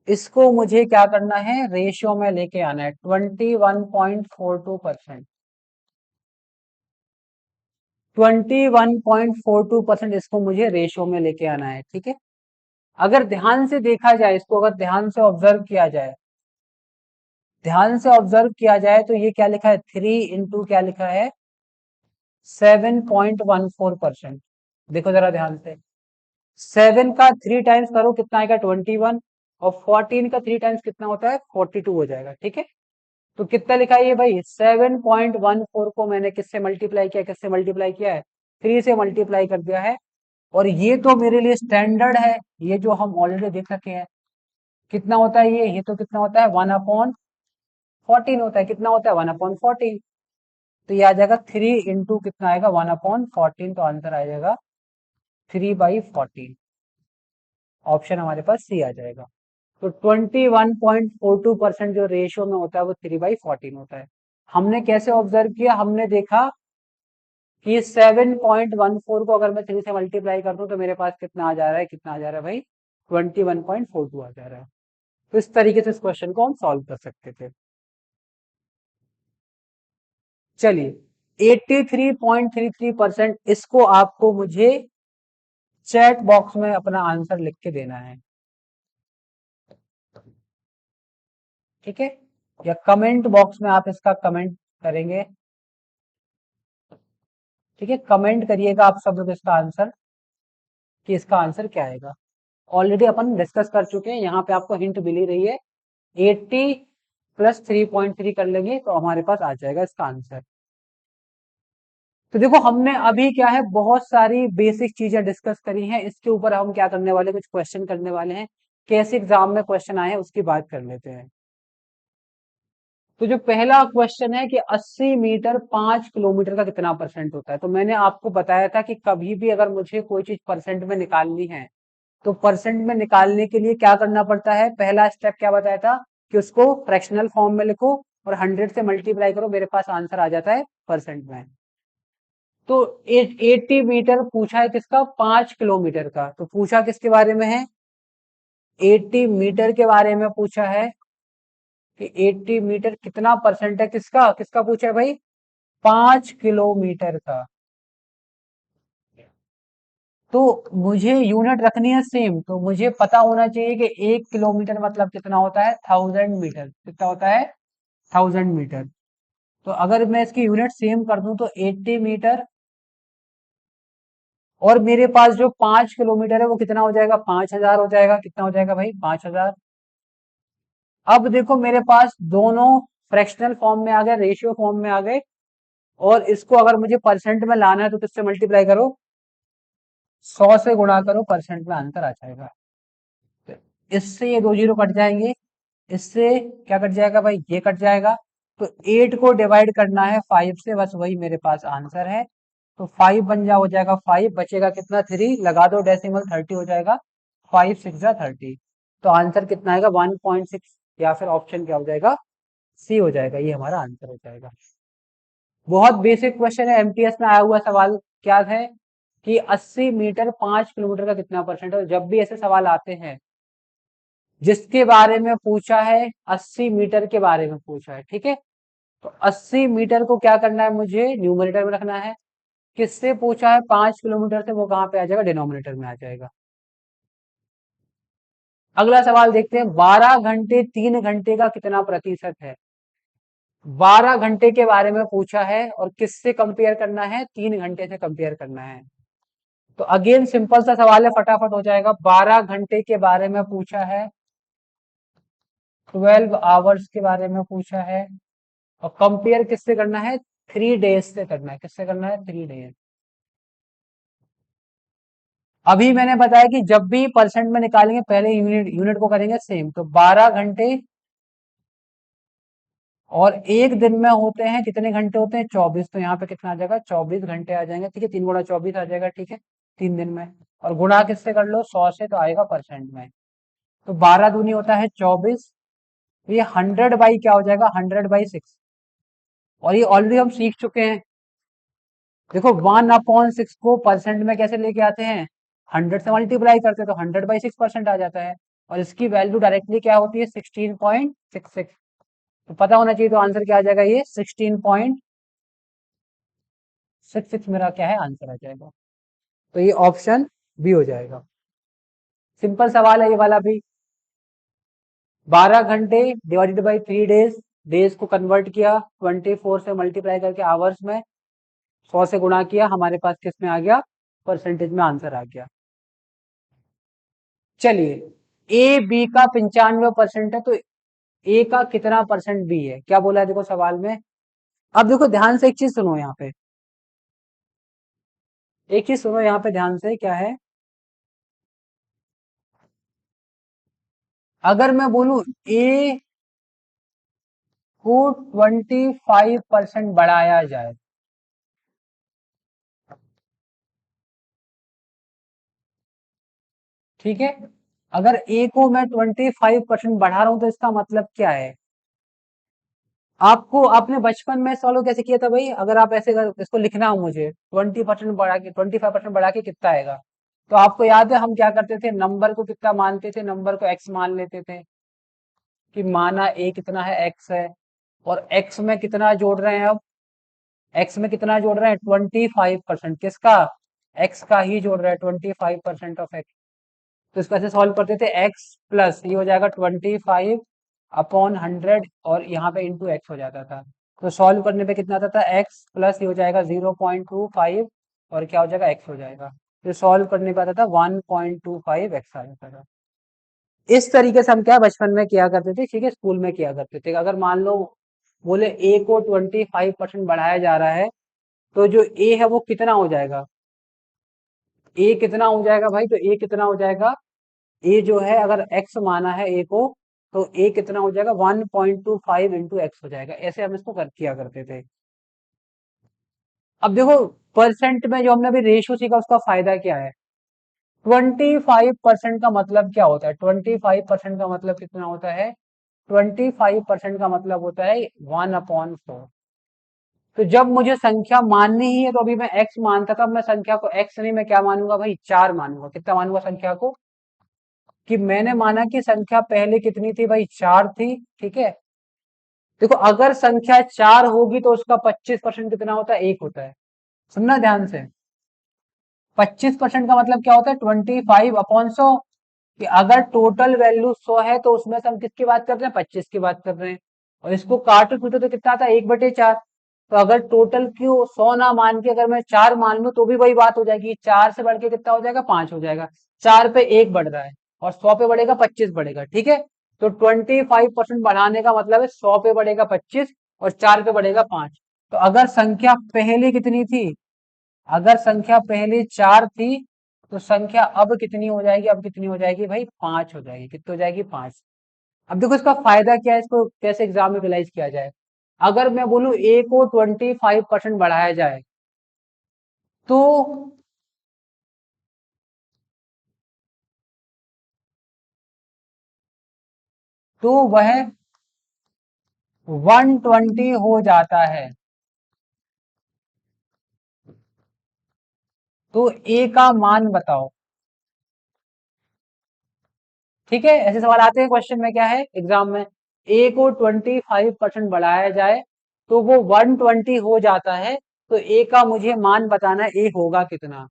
इसको मुझे क्या करना है रेशियो में लेके आना है, 21.42%। 21.42% इसको मुझे रेशियो में लेके आना है, ठीक है। अगर ध्यान से देखा जाए इसको, अगर ध्यान से ऑब्जर्व किया जाए, ध्यान से ऑब्जर्व किया जाए तो ये क्या लिखा है 3 × क्या लिखा है 7.14%। देखो जरा ध्यान से, 7 का 3 टाइम्स करो कितना आएगा 21, और 14 का 3 टाइम्स कितना होता है 42 हो जाएगा, ठीक है। तो कितना लिखा है ये भाई 7.14 को मैंने किससे मल्टीप्लाई किया, किससे मल्टीप्लाई किया है 3 से मल्टीप्लाई कर दिया है। और ये तो मेरे लिए स्टैंडर्ड है, ये जो हम ऑलरेडी देख रखे हैं कितना होता है ये तो कितना होता है 1/14 होता है, कितना होता है 1/14। तो ये आ जाएगा 3 × कितना आएगा 1/14, तो आंसर आ जाएगा 3/14। ऑप्शन हमारे पास सी आ जाएगा। तो 21.42% जो रेशियो में होता है वो 3/14 होता है। हमने कैसे ऑब्जर्व किया, हमने देखा कि 7.14 को अगर मैं 3 से मल्टीप्लाई कर दूं तो मेरे पास कितना आ जा रहा है, कितना आ जा रहा है भाई 21.42 आ जा रहा है। तो इस तरीके से इस क्वेश्चन को हम सॉल्व कर सकते थे। चलिए 83.33%, इसको आपको मुझे चैट बॉक्स में अपना आंसर लिख के देना है, ठीक है, या कमेंट बॉक्स में आप इसका कमेंट करेंगे, ठीक है। कमेंट करिएगा आप सब लोग इसका आंसर, कि इसका आंसर क्या आएगा। ऑलरेडी अपन डिस्कस कर चुके हैं, यहाँ पे आपको हिंट मिल ही रही है। 80 प्लस 3.3 कर लेंगे तो हमारे पास आ जाएगा इसका आंसर। तो देखो हमने अभी क्या है बहुत सारी बेसिक चीजें डिस्कस करी हैं, इसके ऊपर हम क्या करने वाले, कुछ क्वेश्चन करने वाले हैं, कैसे एग्जाम में क्वेश्चन आए हैं उसकी बात कर लेते हैं। तो जो पहला क्वेश्चन है कि 80 मीटर 5 किलोमीटर का कितना परसेंट होता है, तो मैंने आपको बताया था कि कभी भी अगर मुझे कोई चीज परसेंट में निकालनी है तो परसेंट में निकालने के लिए क्या करना पड़ता है, पहला स्टेप क्या बताया था कि उसको फ्रैक्शनल फॉर्म में लिखो और 100 से मल्टीप्लाई करो, मेरे पास आंसर आ जाता है परसेंट में। तो 80 मीटर पूछा है किसका, 5 किलोमीटर का, तो पूछा किसके बारे में है, 80 मीटर के बारे में पूछा है कि 80 मीटर कितना परसेंट है, किसका किसका पूछा है भाई, 5 किलोमीटर का। तो मुझे यूनिट रखनी है सेम, तो मुझे पता होना चाहिए कि 1 किलोमीटर मतलब कितना होता है, 1000 मीटर, कितना होता है, 1000 मीटर। तो अगर मैं इसकी यूनिट सेम कर दूं तो 80 मीटर, और मेरे पास जो 5 किलोमीटर है वो कितना हो जाएगा, 5000 हो जाएगा, कितना हो जाएगा भाई, 5000। अब देखो मेरे पास दोनों फ्रैक्शनल फॉर्म में आ गए, रेशियो फॉर्म में आ गए, और इसको अगर मुझे परसेंट में लाना है तो किससे मल्टीप्लाई करो, 100 से गुणा करो, परसेंट में आंसर आ जाएगा। तो इससे ये 2 जीरो कट जाएंगे, इससे क्या कट जाएगा भाई, ये कट जाएगा। तो 8 को डिवाइड करना है 5 से, बस वही मेरे पास आंसर है। तो 5 बन जा हो जाएगा 5, बचेगा कितना, 3, लगा दो डेसिमल, 30 हो जाएगा, 5 6 जा 30। तो आंसर कितना आएगा, 1.6, या फिर ऑप्शन क्या हो जाएगा, सी हो जाएगा, ये हमारा आंसर हो जाएगा। बहुत बेसिक क्वेश्चन है, एमटीएस में आया हुआ सवाल क्या है कि 80 मीटर 5 किलोमीटर का कितना परसेंट है। जब भी ऐसे सवाल आते हैं जिसके बारे में पूछा है, 80 मीटर के बारे में पूछा है, ठीक है, तो 80 मीटर को क्या करना है, मुझे न्यूमरेटर में रखना है। किससे पूछा है, 5 किलोमीटर से, वो कहाँ पे आ जाएगा, डिनोमिनेटर में आ जाएगा। अगला सवाल देखते हैं, 12 घंटे 3 घंटे का कितना प्रतिशत है। 12 घंटे के बारे में पूछा है और किससे कंपेयर करना है, 3 घंटे से कंपेयर करना है। तो अगेन सिंपल सा सवाल है, फटाफट हो जाएगा। 12 घंटे के बारे में पूछा है, 12 आवर्स के बारे में पूछा है, और कंपेयर किससे करना है, 3 डेज से करना है। किससे करना है, 3 डेज। अभी मैंने बताया कि जब भी परसेंट में निकालेंगे पहले यूनिट यूनिट को करेंगे सेम। तो 12 घंटे, और एक दिन में होते हैं कितने घंटे होते हैं, 24। तो यहाँ पे कितना आ जाएगा, 24 घंटे आ जाएंगे, ठीक है, 3 गुणा 24 आ जाएगा, ठीक है, 3 दिन में। और गुणा किससे कर लो, 100 से, तो आएगा परसेंट में। तो 12 दूनी होता है 24, तो ये 100 बाई क्या हो जाएगा, 100/6। और ये ऑलरेडी हम सीख चुके हैं। देखो 1/6 को परसेंट में कैसे लेके आते हैं, 100 से मल्टीप्लाई करते हैं तो 100/6% आ जाता है। और इसकी वैल्यू डायरेक्टली क्या होती है, 16.66। तो पता होना चाहिए, तो आंसर क्या आ जाएगा, ये 16.66 मेरा क्या है, आंसर आ जाएगा। तो ये ऑप्शन बी हो जाएगा। सिंपल सवाल है ये वाला भी। 12 घंटे डिवाइडेड बाई 3 डेज, डेज को कन्वर्ट किया 24 से मल्टीप्लाई करके आवर्स में, 100 से गुणा किया, हमारे पास किस में आ गया, परसेंटेज में आंसर आ गया। चलिए, ए बी का 95% है, तो ए का कितना परसेंट बी है, क्या बोला है देखो सवाल में। अब देखो ध्यान से एक चीज सुनो यहाँ पे, एक चीज सुनो यहाँ पे ध्यान से, क्या है, अगर मैं बोलूं ए को 25% बढ़ाया जाए, ठीक है, अगर ए को मैं 25% बढ़ा रहा हूं तो इसका मतलब क्या है। आपको आपने बचपन में सॉल्व कैसे किया था भाई, अगर आप ऐसे इसको लिखना हो मुझे 20% बढ़ा के, 25% बढ़ा के कितना आएगा। तो आपको याद है हम क्या करते थे, नंबर को कितना मानते थे, नंबर को एक्स मान लेते थे, कि माना ए कितना है, एक्स है, और एक्स में कितना जोड़ रहे हैं अब, एक्स में कितना जोड़ रहे हैं, 25%, किसका, एक्स का ही जोड़ रहे हैं, 25% ऑफ एक्स। तो इसको ऐसे सॉल्व करते थे, एक्स प्लस ये हो जाएगा 25/100, और यहाँ पे इंटू एक्स हो जाता था। तो सॉल्व करने पे कितना आता था, एक्स प्लस ये हो जाएगा 0.25, और क्या हो जाएगा, एक्स हो जाएगा। तो सॉल्व करने पे आता था 1.25x आ जाता था। इस तरीके से हम क्या बचपन में किया करते थे, ठीक है, स्कूल में किया करते थे। अगर मान लो बोले ए को 25% बढ़ाया जा रहा है, तो जो ए है वो कितना हो जाएगा, ए कितना हो जाएगा भाई, तो ए कितना हो जाएगा, ए जो है अगर एक्स माना है ए को, तो ए कितना हो जाएगा 1.25 इंटू एक्स हो जाएगा। ऐसे हम इसको किया करते थे। अब देखो परसेंट में जो हमने अभी रेशियो सीखा उसका फायदा क्या है। 25% का मतलब क्या होता है, 25% का मतलब कितना होता है, 25% का मतलब होता है 1/4। तो जब मुझे संख्या माननी ही है, तो अभी मैं x मानता था, अब मैं संख्या को x नहीं, मैं क्या मानूंगा भाई, 4 मानूंगा। कितना मानूंगा संख्या को, कि मैंने माना कि संख्या पहले कितनी थी भाई, 4 थी, ठीक है। देखो अगर संख्या 4 होगी तो उसका 25% कितना होता है, 1 होता है। सुनना ध्यान से, 25% का मतलब क्या होता है, 25/100। कि अगर टोटल वैल्यू 100 है तो उसमें से हम किसकी बात कर रहे हैं, 25 की बात कर रहे हैं। और इसको काटो पीटो तो कितना आता है, 1/4। तो अगर टोटल क्यों 100 ना मान के अगर मैं 4 मान लूं तो भी वही बात हो जाएगी, 4 से बढ़ के कितना हो जाएगा, 5 हो जाएगा। 4 पे 1 बढ़ रहा है और 100 पे बढ़ेगा 25 बढ़ेगा, ठीक है। तो 25% बढ़ाने का मतलब है 100 पे बढ़ेगा 25 और 4 पे बढ़ेगा 5। तो अगर संख्या पहले कितनी थी, अगर संख्या पहले 4 थी, तो संख्या अब कितनी हो जाएगी, अब कितनी हो जाएगी भाई, 5 हो जाएगी। कितनी हो जाएगी, 5। अब देखो इसका फायदा क्या है, इसको कैसे एग्जाम में रियलाइज किया जाए। अगर मैं बोलूं ए को 25% बढ़ाया जाए, तो वह 120 हो जाता है। तो ए का मान बताओ, ठीक है। ऐसे सवाल आते हैं क्वेश्चन में, क्या है एग्जाम में, ए को 25% बढ़ाया जाए तो वो 120 हो जाता है, तो ए का मुझे मान बताना है, ए होगा कितना।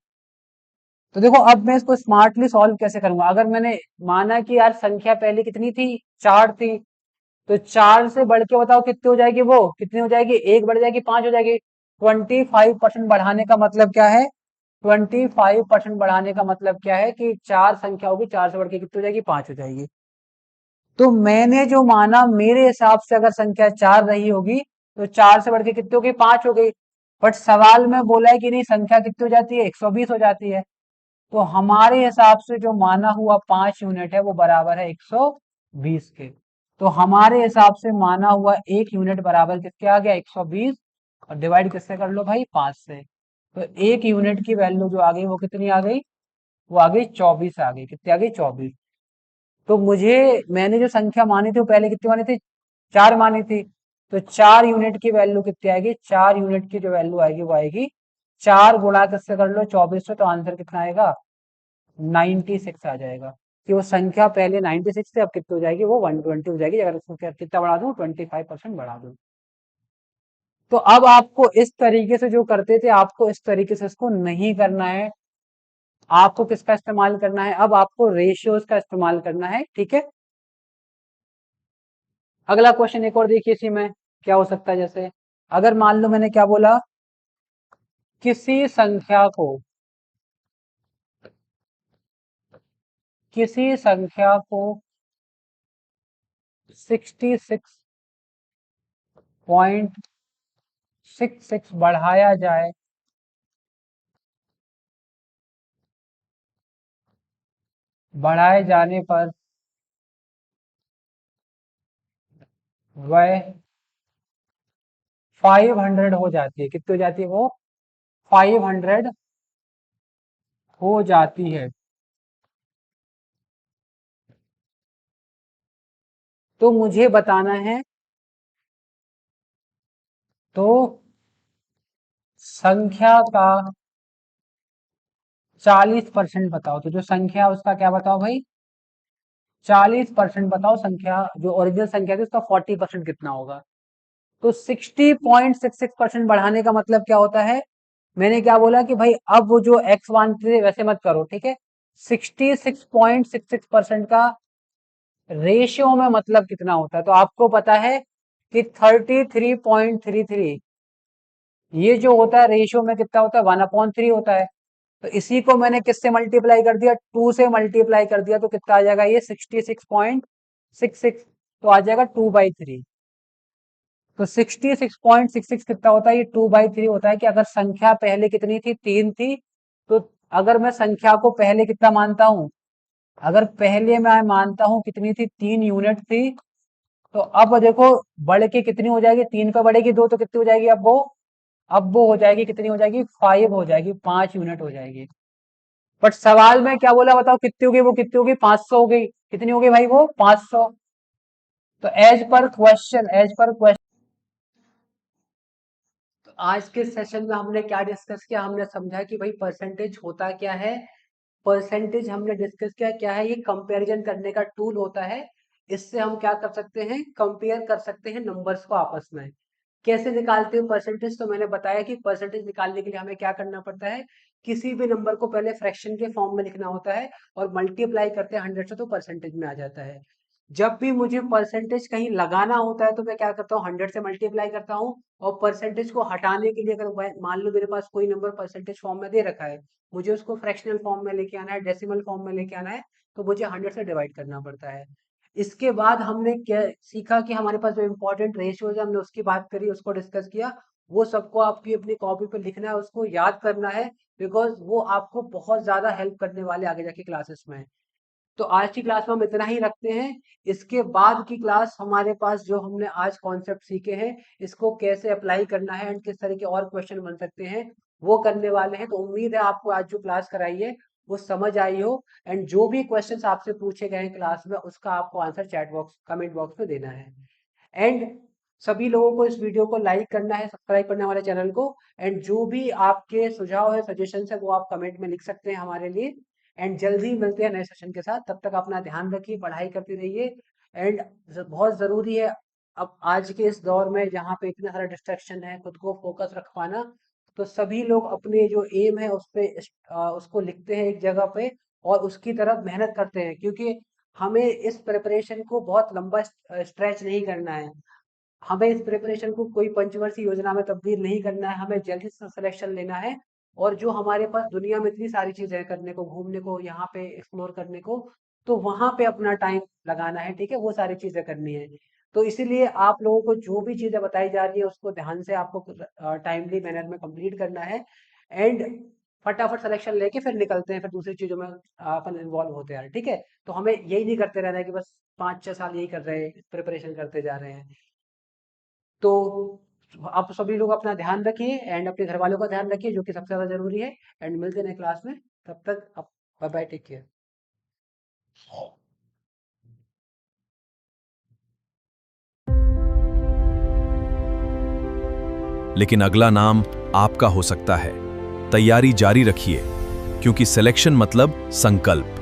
तो देखो अब मैं इसको स्मार्टली सॉल्व कैसे करूंगा। अगर मैंने माना कि यार संख्या पहले कितनी थी, 4 थी, तो 4 से बढ़ के बताओ कितनी हो जाएगी, वो कितनी हो जाएगी, 1 बढ़ जाएगी, 5 हो जाएगी। 25% बढ़ाने का मतलब क्या है, 25% बढ़ाने का मतलब क्या है कि 4 संख्या होगी, 4 से बढ़ के कितनी हो जाएगी, 5 हो जाएगी। तो मैंने जो माना, मेरे हिसाब से अगर संख्या 4 रही होगी तो 4 से बढ़ के कितनी हो गई, 5 हो गई। बट सवाल में बोला है कि नहीं, संख्या कितनी हो जाती है, 120 हो जाती है। तो हमारे हिसाब से जो माना हुआ 5 यूनिट है वो बराबर है 120 के। तो हमारे हिसाब से माना हुआ 1 यूनिट बराबर किसके आ गया, 120। और डिवाइड किससे कर लो भाई, 5 से। तो 1 यूनिट की वैल्यू जो आ गई वो कितनी आ गई, वो आ गई 24 आ गई। कितनी आ गई, 24। तो मुझे, मैंने जो संख्या मानी थी वो पहले कितनी मानी थी, 4 मानी थी। तो 4 यूनिट की वैल्यू कितनी आएगी, 4 यूनिट की जो वैल्यू आएगी वो आएगी 4 गुणा किससे कर लो, 24 से। तो आंसर कितना आएगा, 96 आ जाएगा। कि वो संख्या पहले 96 थी, अब कितनी हो जाएगी, वो 120 हो जाएगी। अगर उसको कितना बढ़ा दूं, 25% बढ़ा दूं। तो अब आपको इस तरीके से जो करते थे, आपको इस तरीके से इसको नहीं करना है। आपको किसका इस्तेमाल करना है, अब आपको रेशियोज का इस्तेमाल करना है, ठीक है। अगला क्वेश्चन एक और देखिए, इसी में क्या हो सकता है। जैसे अगर मान लो मैंने क्या बोला, किसी संख्या को 66.66 बढ़ाया जाए, बढ़ाए जाने पर वह 500 हो जाती है। कितनी हो जाती है वो, 500 हो जाती है। तो मुझे बताना है, तो संख्या का 40% बताओ। तो जो संख्या है उसका क्या बताओ भाई, 40% बताओ। संख्या जो ओरिजिनल संख्या थी उसका 40% कितना होगा। तो 60.66% बढ़ाने का मतलब क्या होता है, मैंने क्या बोला कि भाई अब वो जो एक्स मानते थे वैसे मत करो, ठीक है। 66.66% का रेशियो में मतलब कितना होता है, तो आपको पता है कि 33.33, ये जो होता है रेशियो में कितना होता है, 1/3 होता है। तो इसी को मैंने किससे मल्टीप्लाई कर दिया, 2 से मल्टीप्लाई कर दिया, तो कितना आ जाएगा ये 66.66, तो आ जाएगा 2/3। तो 66.66 कितना होता है, ये 2/3 होता है। कि अगर संख्या पहले कितनी थी, 3 थी, तो अगर मैं संख्या को पहले कितना मानता हूं, अगर पहले मैं मानता हूं कितनी थी, 3 यूनिट थी, तो अब देखो बढ़ के कितनी हो जाएगी, 3 पे बढ़ेगी 2, तो कितनी हो जाएगी अब वो हो जाएगी, कितनी हो जाएगी, 5 हो जाएगी, 5 यूनिट हो जाएगी। बट सवाल में क्या बोला, बताओ कितनी होगी, वो कितनी होगी, 500 हो गई। कितनी होगी भाई, वो 500। तो एज पर क्वेश्चन तो आज के सेशन में हमने क्या डिस्कस किया, हमने समझा कि भाई परसेंटेज होता क्या है। परसेंटेज हमने डिस्कस किया क्या है, ये कंपैरिजन करने का टूल होता है। इससे हम क्या कर सकते हैं, कंपेयर कर सकते हैं नंबर्स को आपस में। कैसे निकालते हो परसेंटेज, तो मैंने बताया कि परसेंटेज निकालने के लिए हमें क्या करना पड़ता है, किसी भी नंबर को पहले फ्रैक्शन के फॉर्म में लिखना होता है और मल्टीप्लाई करते हैं 100 से, तो परसेंटेज में आ जाता है। जब भी मुझे परसेंटेज कहीं लगाना होता है तो मैं क्या करता हूँ, 100 से मल्टीप्लाई करता हूँ। और परसेंटेज को हटाने के लिए अगर मान लो मेरे पास कोई नंबर परसेंटेज फॉर्म में दे रखा है, मुझे उसको फ्रैक्शनल फॉर्म में लेके आना है, डेसिमल फॉर्म में लेके आना है, तो मुझे 100 से डिवाइड करना पड़ता है। इसके बाद हमने क्या सीखा कि हमारे पास जो इंपॉर्टेंट रेशियोज है, हमने उसकी बात करी, उसको डिस्कस किया। वो सबको आपकी अपनी कॉपी पर लिखना है, उसको याद करना है, बिकॉज वो आपको बहुत ज्यादा हेल्प करने वाले आगे जाके क्लासेस में। तो आज की क्लास में हम इतना ही रखते हैं। इसके बाद की क्लास हमारे पास जो हमने आज कॉन्सेप्ट सीखे हैं, इसको कैसे अप्लाई करना है एंड किस तरह के और क्वेश्चन बन सकते हैं, वो करने वाले हैं। तो उम्मीद है आपको आज जो क्लास कराई है वो समझ आई हो। एंड जो भी क्वेश्चंस आपसे पूछे गए हैं क्लास में, उसका आपको answer chat box, comment box में देना है। एंड सभी लोगों को इस वीडियो को लाइक करना है, सब्सक्राइब करना है हमारे चैनल को। एंड जो भी आपके सुझाव है, सजेशन है, वो आप कमेंट में लिख सकते हैं हमारे लिए। एंड जल्दी मिलते हैं नए सेशन के साथ, तब तक अपना ध्यान रखिए, पढ़ाई करते रहिए। एंड बहुत जरूरी है अब आज के इस दौर में जहाँ पे इतना सारा डिस्ट्रैक्शन है, खुद को फोकस रख पाना। तो सभी लोग अपने जो एम है उस पे उसको लिखते हैं एक जगह पे, और उसकी तरफ मेहनत करते हैं, क्योंकि हमें इस प्रिपरेशन को बहुत लंबा स्ट्रेच नहीं करना है। हमें इस प्रिपरेशन को कोई पंचवर्षीय योजना में तब्दील नहीं करना है, हमें जल्दी से सिलेक्शन लेना है। और जो हमारे पास दुनिया में इतनी सारी चीजें हैं करने को, घूमने को, यहाँ पे एक्सप्लोर करने को, तो वहां पे अपना टाइम लगाना है, ठीक है, वो सारी चीजें करनी है। तो इसीलिए आप लोगों को जो भी चीजें बताई जा रही है उसको ध्यान से आपको टाइमली मैनर में कंप्लीट करना है। एंड फटाफट सिलेक्शन लेके फिर निकलते हैं, फिर दूसरी चीजों में अपन इन्वॉल्व होते हैं, ठीक है। तो हमें यही नहीं करते रहना है कि बस 5-6 साल यही कर रहे हैं, प्रिपरेशन करते जा रहे हैं। तो आप सभी लोग अपना ध्यान रखिए एंड अपने घर वालों का ध्यान रखिए, जो कि सबसे ज्यादा जरूरी है। एंड मिलते हैं क्लास में, तब तक आप बाय बाय, टेक केयर। लेकिन अगला नाम आपका हो सकता है। तैयारी जारी रखिए, क्योंकि सिलेक्शन मतलब संकल्प।